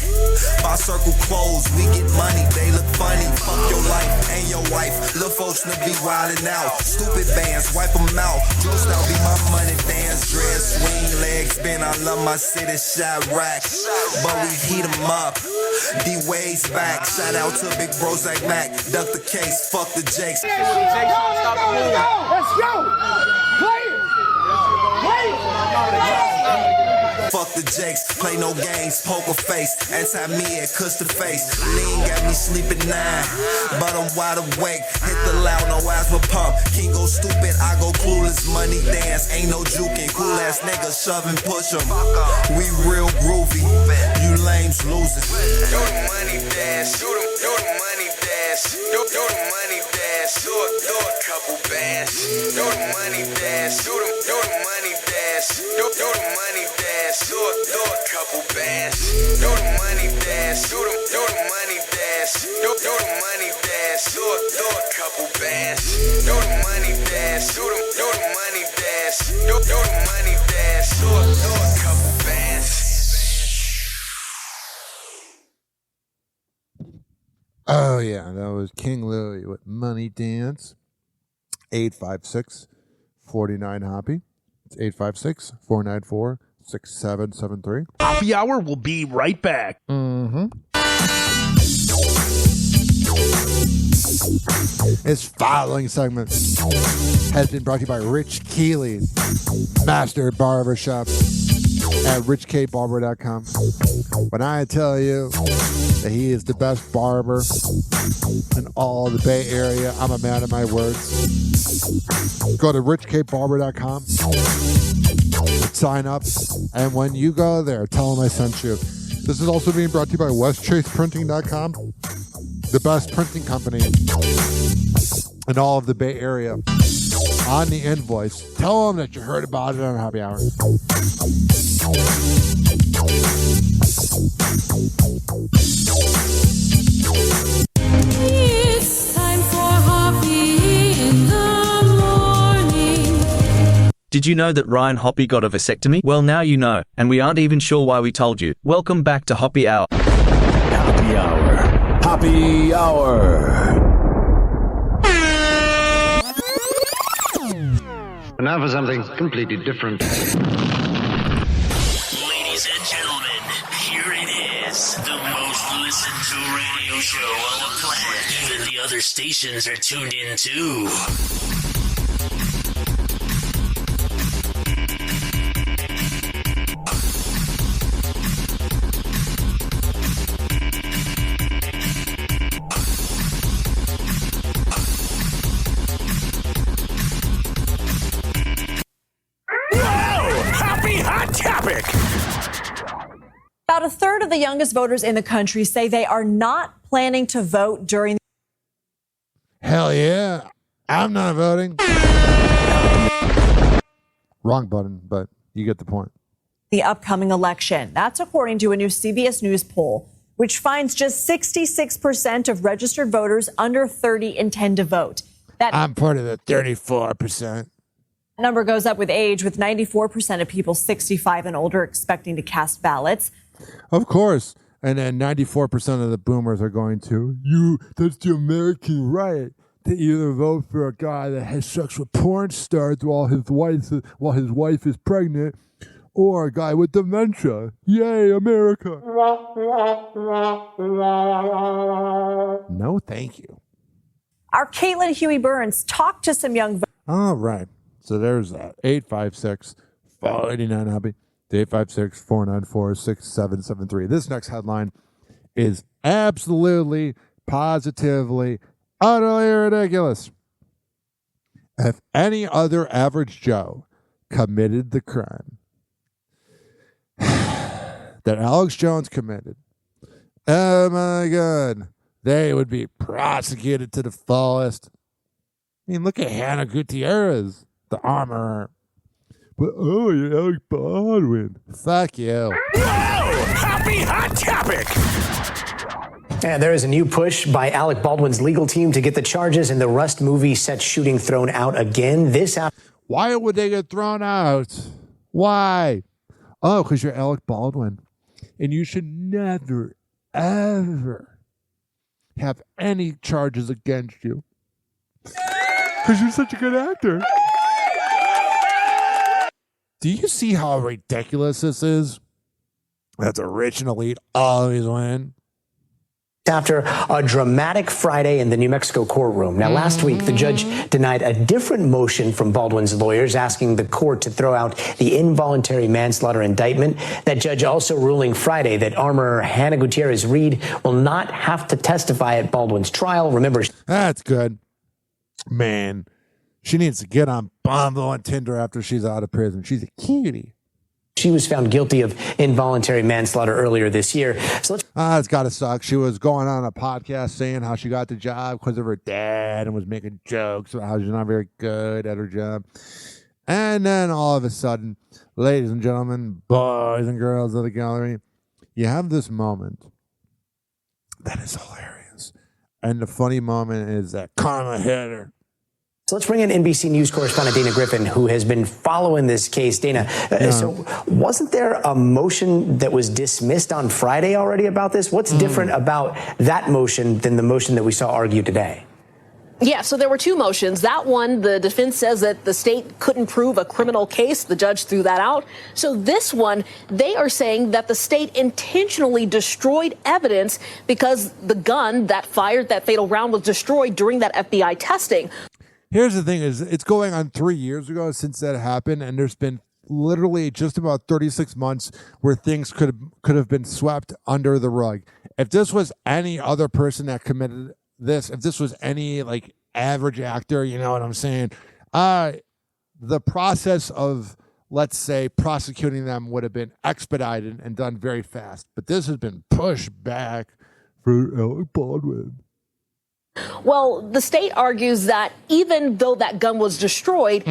My circle closed. We get money. They look funny. Fuck your life and your wife. Lil' folks to be wildin' out. Stupid bands, wipe them out. Drill style be my money dance. Dress, swing, legs, spin. I love my city, shot racks. But we heat them up. D-Ways back. Shout out to Big Bro Zach Mac. Duck the case, fuck the Jakes. Let's go! Play it! Fuck the jakes, play no games, poker face. Anti-me at cuss the face. Lean got me sleeping 9, but I'm wide awake. Hit the loud, no eyes will pump. King go stupid, I go clueless. Money dance, ain't no juking. Cool ass niggas shove and push 'em. We real groovy, you lames losing. Do the money dance, do the money dance, do the money dance, do a couple bands. Do the money dance, do the money dance, do the money dance, do a couple bands. Do the money dance, do the money dance, do the money dance, do a couple bands. Do the money dance, do the money dance, do the money dance, do a couple bands. Oh, yeah, that was King Louie with Money Dance. 856-49-HOPPY. It's 856-494-6773. Hoppe Hour will be right back. Mm-hmm. This following segment has been brought to you by Rich Keeley, Master Barbershop at richkbarber.com. When I tell you that he is the best barber in all the Bay Area, I'm a man of my words. Go to richkbarber.com, sign up, and when you go there, tell him I sent you. This is also being brought to you by westchaseprinting.com, the best printing company in all of the Bay Area. On the invoice, tell them that you heard about it on Hoppe Hour. It's time for Hoppe in the morning. Did you know that Ryan Hoppe got a vasectomy? Well, now you know, and we aren't even sure why we told you. Welcome back to Hoppe Hour. Hoppe Hour. Hoppe Hour. Now for something completely different. Ladies and gentlemen, here it is. The most listened to radio show on the planet. Even the other stations are tuned in too. About a third of the youngest voters in the country say they are not planning to vote during. Hell yeah. I'm not voting. Wrong button, but you get the point. The upcoming election. That's according to a new CBS News poll, which finds just 66% of registered voters under 30 intend to vote. That I'm part of the 34%. number goes up with age, with 94% of people 65 and older expecting to cast ballots. Of course. And then 94% of the boomers are going to, that's the American right to either vote for a guy that has sex with porn stars while his wife is pregnant, or a guy with dementia. Yay, America. No, thank you. Our Caitlin Huey Burns talked to some young voters. All right. So there's that. 856-489-HOPPY. 856-494-6773. This next headline is absolutely, positively, utterly ridiculous. If any other average Joe committed the crime that Alex Jones committed, oh my God, they would be prosecuted to the fullest. I mean, look at Hannah Gutierrez, the armorer. But, oh, you're Alec Baldwin. Fuck you. Happy hot topic! And there is a new push by Alec Baldwin's legal team to get the charges in the Rust movie set shooting thrown out again. Why would they get thrown out? Why? Oh, because you're Alec Baldwin. And you should never, ever have any charges against you. Because you're such a good actor. Do you see how ridiculous this is? That's a rich and elite always win. After a dramatic Friday in the New Mexico courtroom. Now, last week, the judge denied a different motion from Baldwin's lawyers asking the court to throw out the involuntary manslaughter indictment. That judge also ruling Friday that armorer Hannah Gutierrez-Reed will not have to testify at Baldwin's trial. Remember, that's good. Man, she needs to get on Bumble and Tinder after she's out of prison. She's a cutie. she was found guilty of involuntary manslaughter earlier this year. So it's got to suck. She was going on a podcast saying how she got the job because of her dad and was making jokes about how she's not very good at her job. And then all of a sudden, ladies and gentlemen, boys and girls of the gallery, you have this moment that is hilarious. And the funny moment is that karma hit her. So let's bring in NBC News correspondent Dana Griffin, who has been following this case. Dana, so wasn't there a motion that was dismissed on Friday already about this? What's different about that motion than the motion that we saw argued today? Yeah, so there were two motions. That one, the defense says that the state couldn't prove a criminal case. The judge threw that out. So this one, they are saying that the state intentionally destroyed evidence because the gun that fired that fatal round was destroyed during that FBI testing. Here's the thing is it's going on 3 years ago since that happened, and there's been literally just about 36 months where things could have been swept under the rug. If this was any other person that committed this, if this was any like average actor, you know what I'm saying? The process of, let's say, prosecuting them would have been expedited and done very fast. But this has been pushed back for Alec Baldwin. Well, the state argues that even though that gun was destroyed,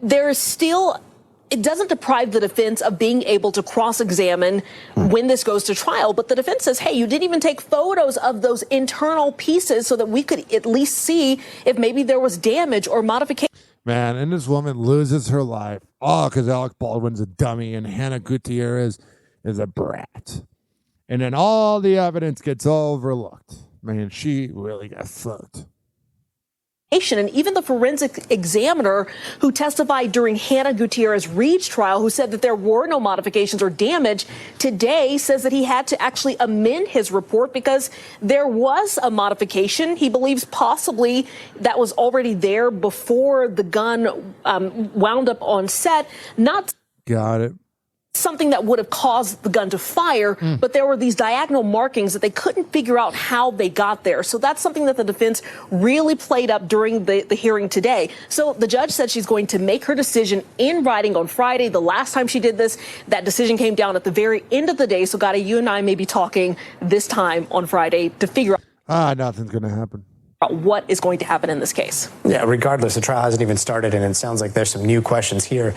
there is still, it doesn't deprive the defense of being able to cross-examine when this goes to trial. But the defense says, hey, you didn't even take photos of those internal pieces so that we could at least see if maybe there was damage or modification. Man, and this woman loses her life. Oh, because Alec Baldwin's a dummy and Hannah Gutierrez is a brat. And then all the evidence gets overlooked. Man, she really got fucked. And even the forensic examiner who testified during Hannah Gutierrez-Reed's trial, who said that there were no modifications or damage, today says that he had to actually amend his report because there was a modification. He believes possibly that was already there before the gun wound up on set. Not got it. Something that would have caused the gun to fire, but there were these diagonal markings that they couldn't figure out how they got there. So that's something that the defense really played up during the hearing today. So the judge said she's going to make her decision in writing on Friday. The last time she did this, that decision came down at the very end of the day. So, Gotti, you and I may be talking this time on Friday to figure out nothing's going to happen. What is going to happen in this case. Yeah, regardless, the trial hasn't even started, and it sounds like there's some new questions here.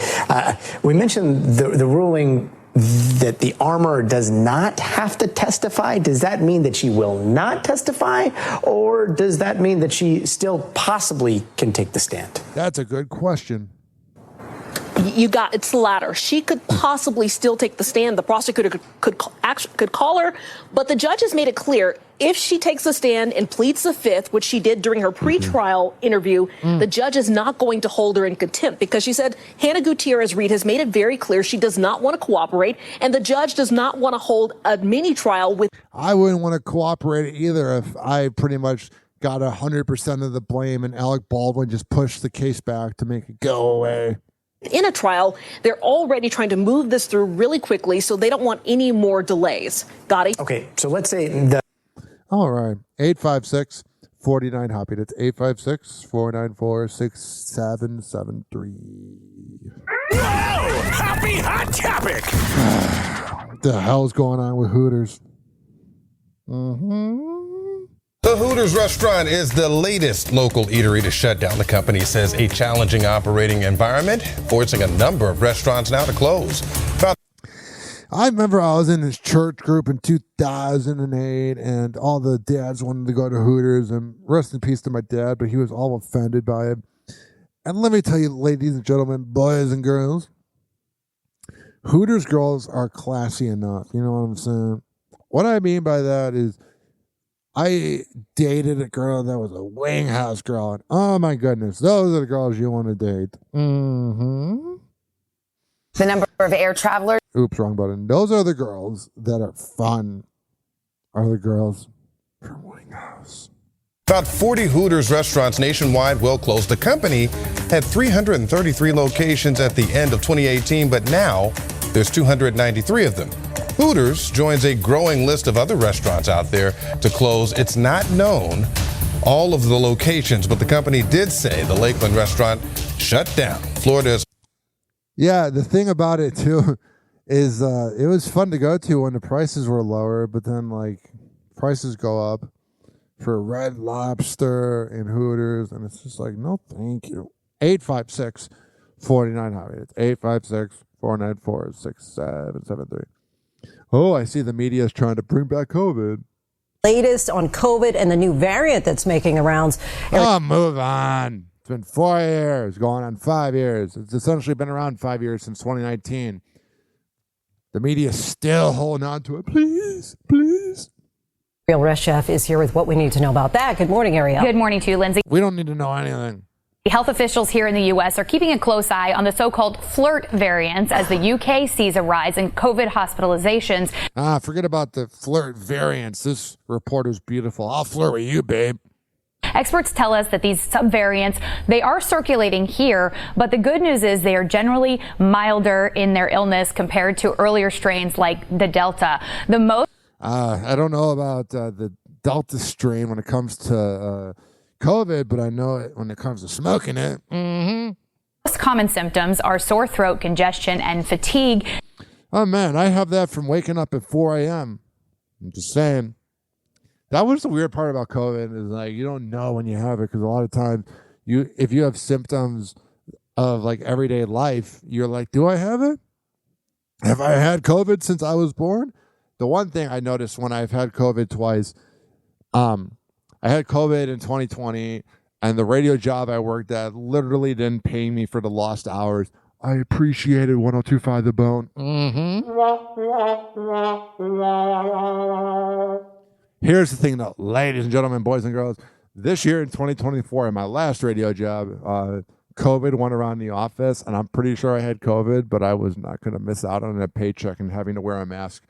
We mentioned the ruling that the armorer does not have to testify. Does that mean that she will not testify, or does that mean that she still possibly can take the stand? That's a good question. It's the latter. She could possibly still take the stand. The prosecutor could call her, but the judge has made it clear if she takes the stand and pleads the fifth, which she did during her pretrial interview, the judge is not going to hold her in contempt because she said Hannah Gutierrez-Reed has made it very clear she does not want to cooperate, and the judge does not want to hold a mini trial with. I wouldn't want to cooperate either if I pretty much got 100% of the blame and Alec Baldwin just pushed the case back to make it go away. In a trial, they're already trying to move this through really quickly, so they don't want any more delays. Gotti? Okay, so let's say the... All right, 856-49-HOPPY. That's 856-494-6773. Whoa! Happy Hot Topic! What the hell's going on with Hooters? The Hooters restaurant is the latest local eatery to shut down. The company says a challenging operating environment, forcing a number of restaurants now to close. I remember I was in this church group in 2008, and all the dads wanted to go to Hooters, and rest in peace to my dad, but he was all offended by it. And let me tell you, ladies and gentlemen, boys and girls, Hooters girls are classy enough. You know what I'm saying? What I mean by that is I dated a girl that was a wing house girl, and oh my goodness, those are the girls you want to date. The number of air travelers. Oops, wrong button. Those are the girls that are fun. Are the girls from Winghouse. About 40 Hooters restaurants nationwide will close. The company had 333 locations at the end of 2018, but now there's 293 of them. Hooters joins a growing list of other restaurants out there to close. It's not known all of the locations, but the company did say the Lakeland restaurant shut down. Florida's. Yeah, the thing about it too is it was fun to go to when the prices were lower, but then like prices go up for Red Lobster and Hooters, and it's just like, no, thank you. 856-49 Hobby. It's 856-494-6773. Oh, I see the media is trying to bring back COVID. Latest on COVID and the new variant that's making rounds. Oh, move on. It's been 4 years, going on 5 years. It's essentially been around 5 years since 2019. The media is still holding on to it. Please, please. Ariel Reshef is here with what we need to know about that. Good morning, Ariel. Good morning to you, Lindsay. We don't need to know anything. Health officials here in the U.S. are keeping a close eye on the so-called flirt variants as the U.K. sees a rise in COVID hospitalizations. Forget about the flirt variants. This reporter's beautiful. I'll flirt with you, babe. Experts tell us that these subvariants, they are circulating here, but the good news is they are generally milder in their illness compared to earlier strains like the Delta. The most I don't know about the Delta strain when it comes to COVID, but I know it when it comes to smoking it. most common symptoms are sore throat, congestion, and fatigue. Oh, man, I have that from waking up at 4 a.m. I'm just saying. That was the weird part about COVID is like you don't know when you have it because a lot of times if you have symptoms of like everyday life, you're like, do I have it? Have I had COVID since I was born? The one thing I noticed when I've had COVID twice, I had COVID in 2020 and the radio job I worked at literally didn't pay me for the lost hours. I appreciated 102.5 The Bone. Here's the thing, though, ladies and gentlemen, boys and girls. This year in 2024, in my last radio job, COVID went around the office, and I'm pretty sure I had COVID, but I was not going to miss out on a paycheck and having to wear a mask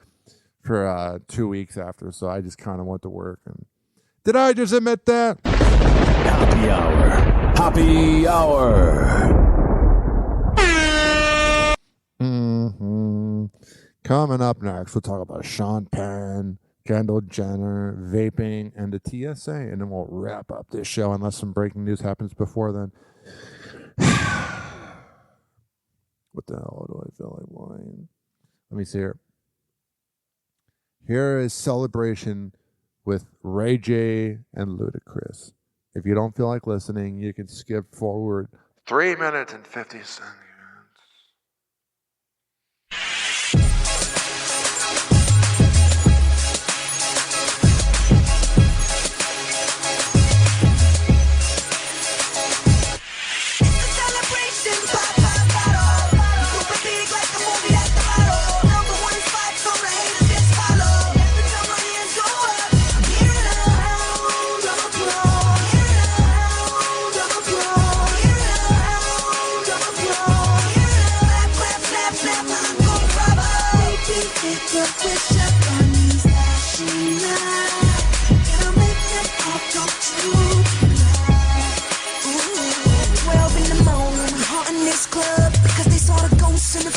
for 2 weeks after. So I just kind of went to work. And did I just admit that? Happy Hour. Happy Hour. Coming up next, we'll talk about Sean Penn, Kendall Jenner, vaping, and the TSA, and then we'll wrap up this show unless some breaking news happens before then. What the hell do I feel like wine? Let me see here. Here is Celebration with Ray J and Ludacris. If you don't feel like listening, you can skip forward 3 minutes and 50 seconds.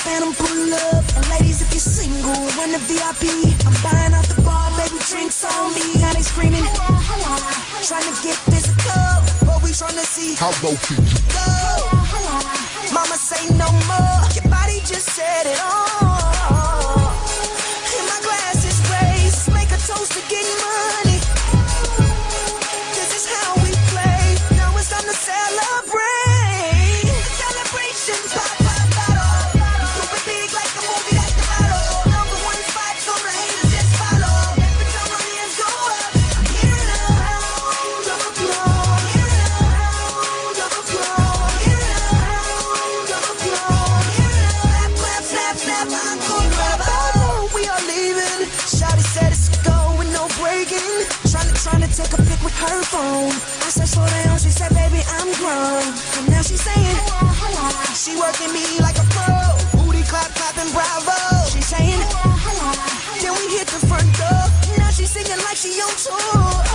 Phantom pull up, and ladies, if you're single, run the VIP. I'm buying out the bar, baby, drinks on me. Now they screaming, trying to get physical, but we trying to see how low can you go. Mama say no more, your body just set it on. And my glass is raised, make a toast to getting money. This is how we play. Now it's time to celebrate. Celebration, pop. Take a pic with her phone. I said slow down, she said baby I'm grown. And now she's saying she working me like a pro. Booty clap clapping bravo. She's saying then we hit the front door. Now she's singing like she on tour.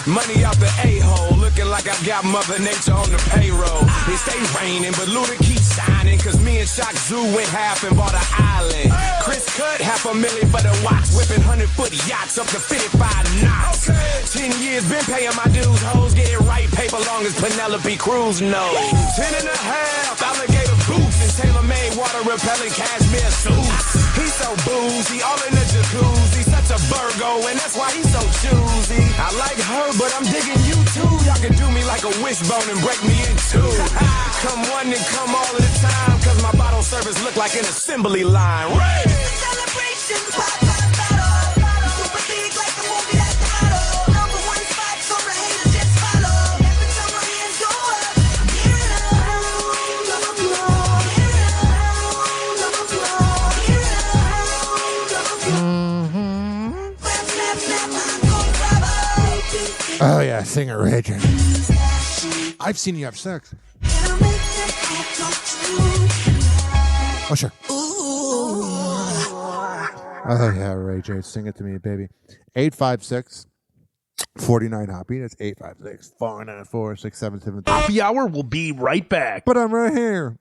Money out the a-hole, looking like I got Mother Nature on the payroll. It stay raining, but Luda keeps shining, cause me and Shock Zoo went half and bought an island. Chris cut $500,000 for the watch, whipping 100-foot yachts up to 55 knots. 10 years been paying my dues, hoes get it right, paper long as Penelope Cruz knows. 10 and a half, alligator boots, and tailor-made water repellent cashmere suits. He's so boozy, all in the jacuzzi, such a Virgo, and that's why he's so choosy. I like her, but I'm digging you too. Y'all can do me like a wishbone and break me in two. Come one and come all of the time, cause my bottle service look like an assembly line. Right? Celebrations, pop, pop, bottle. Super big like the movie that's the motto. Number one spot, so the haters just follow. Every time my hands go up, I'm hearing around the floor. Oh yeah, singer raging. I've seen you have sex. Oh sure. Oh yeah, Ray J, sing it to me, baby. 856-49-HOPPY. That's 856-494-6773. Hoppe Hour will be right back. But I'm right here.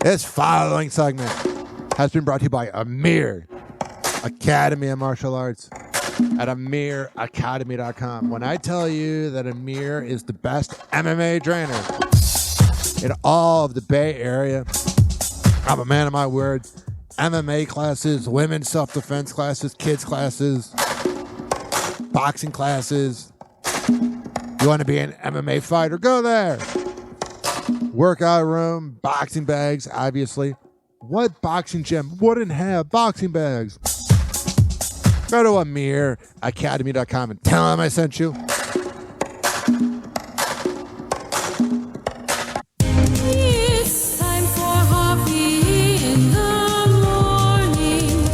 This following segment has been brought to you by Amir Academy of Martial Arts at AmirAcademy.com. When I tell you that Amir is the best MMA trainer in all of the Bay Area, I'm a man of my word. MMA classes, women's self-defense classes, kids classes, boxing classes. You want to be an MMA fighter? Go there. Workout room, boxing bags, obviously. What boxing gym wouldn't have boxing bags? Go to AmirAcademy.com and tell them I sent you. It's time for Hoppe in the morning.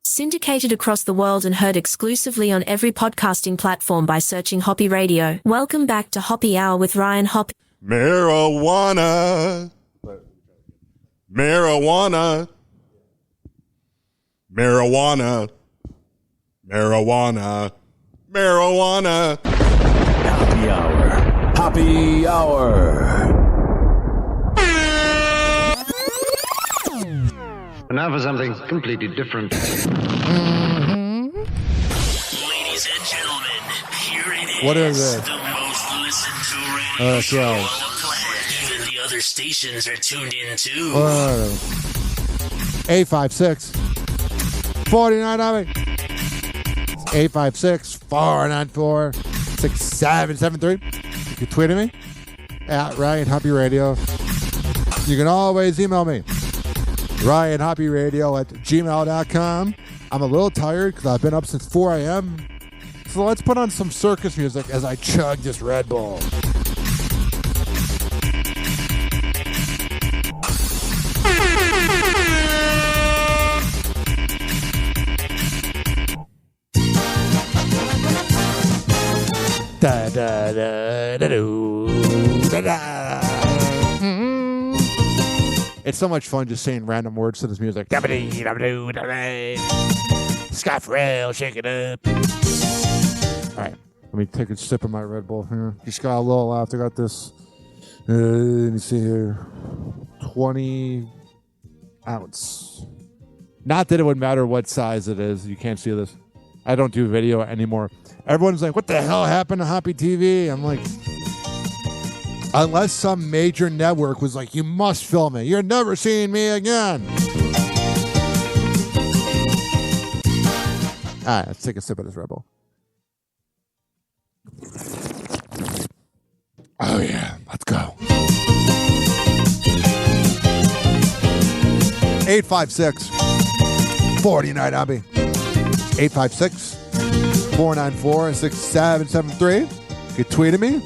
Syndicated across the world and heard exclusively on every podcasting platform by searching Hoppe Radio. Welcome back to Hoppe Hour with Ryan Hoppe. Marijuana. Marijuana. Marijuana. Marijuana. Marijuana. Happy Hour. Happy Hour. And now for something completely different. Ladies and gentlemen, here it is. What is it? The most listened to radio show right. on the planet. Even the other stations are tuned in too. 856-49-HOPPY. 856-494-6773. You can tweet at me at Ryan Hoppe Radio. You can always email me. RyanHoppeRadio@gmail.com. I'm a little tired because I've been up since 4 a.m. So let's put on some circus music as I chug this Red Bull. Da da da da do da da. It's so much fun just saying random words to this music. Scott Farrell, shake it up. All right, let me take a sip of my Red Bull here. Just got a little left. I got this. Let me see here. 20 ounce. Not that it would matter what size it is. You can't see this. I don't do video anymore. Everyone's like, what the hell happened to Hoppe TV? I'm like, unless some major network was like, you must film it. You're never seeing me again. All right, let's take a sip of this Red Bull. Oh, yeah, let's go. 856-49-HOPPY. 856-494-6773. You can tweet at me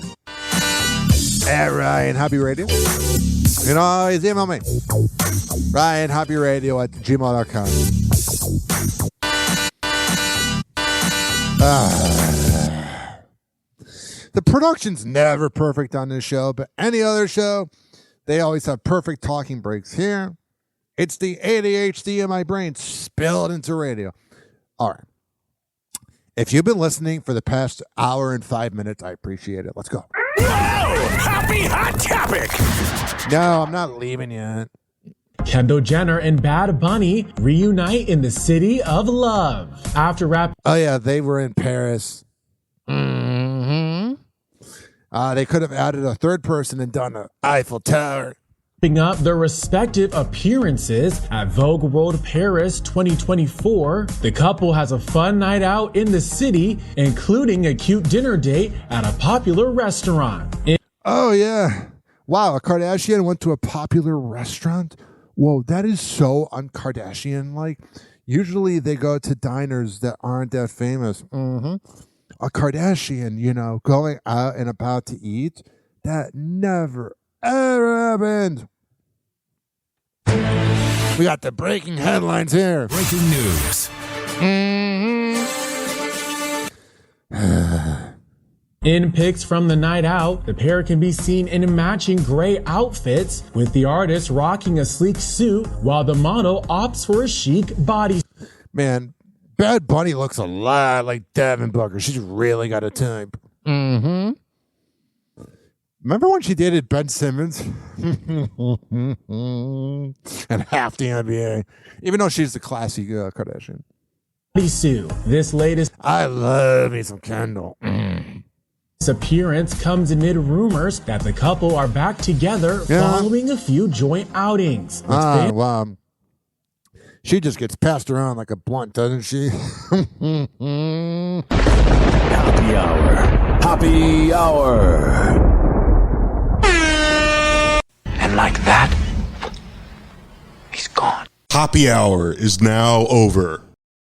at Ryan Hoppe Radio. You can always email me. RyanHoppeRadio@gmail.com. The production's never perfect on this show, but any other show, they always have perfect talking breaks. Here, it's the ADHD in my brain spilled into radio. All right. If you've been listening for the past hour and 5 minutes, I appreciate it. Let's go. Happy Hot Topic! No, I'm not leaving yet. Kendall Jenner and Bad Bunny reunite in the city of love. After Oh, yeah, they were in Paris. Mm-hmm. They could have added a third person and done an Eiffel Tower. Up their respective appearances at Vogue World Paris 2024, the couple has a fun night out in the city, including a cute dinner date at a popular restaurant. Oh, yeah. Wow, a Kardashian went to a popular restaurant? Whoa, that is so un-Kardashian-like. Usually they go to diners that aren't that famous. Mm-hmm. A Kardashian, going out and about to eat, that never, ever happened. We got the breaking headlines here. Breaking news. In pics from the night out, the pair can be seen in matching gray outfits, with the artist rocking a sleek suit while the model opts for a chic body. Man, Bad Bunny looks a lot like Devin Booker. She's really got a type. Mm-hmm. Remember when she dated Ben Simmons? And half the NBA. Even though she's the classy Kardashian. This latest... I love me some Kendall. This appearance comes amid rumors that the couple are back together following a few joint outings. Wow. She just gets passed around like a blunt, doesn't she? Happy Hour. Happy Hour. And like that, he's gone. Hoppe Hour is now over.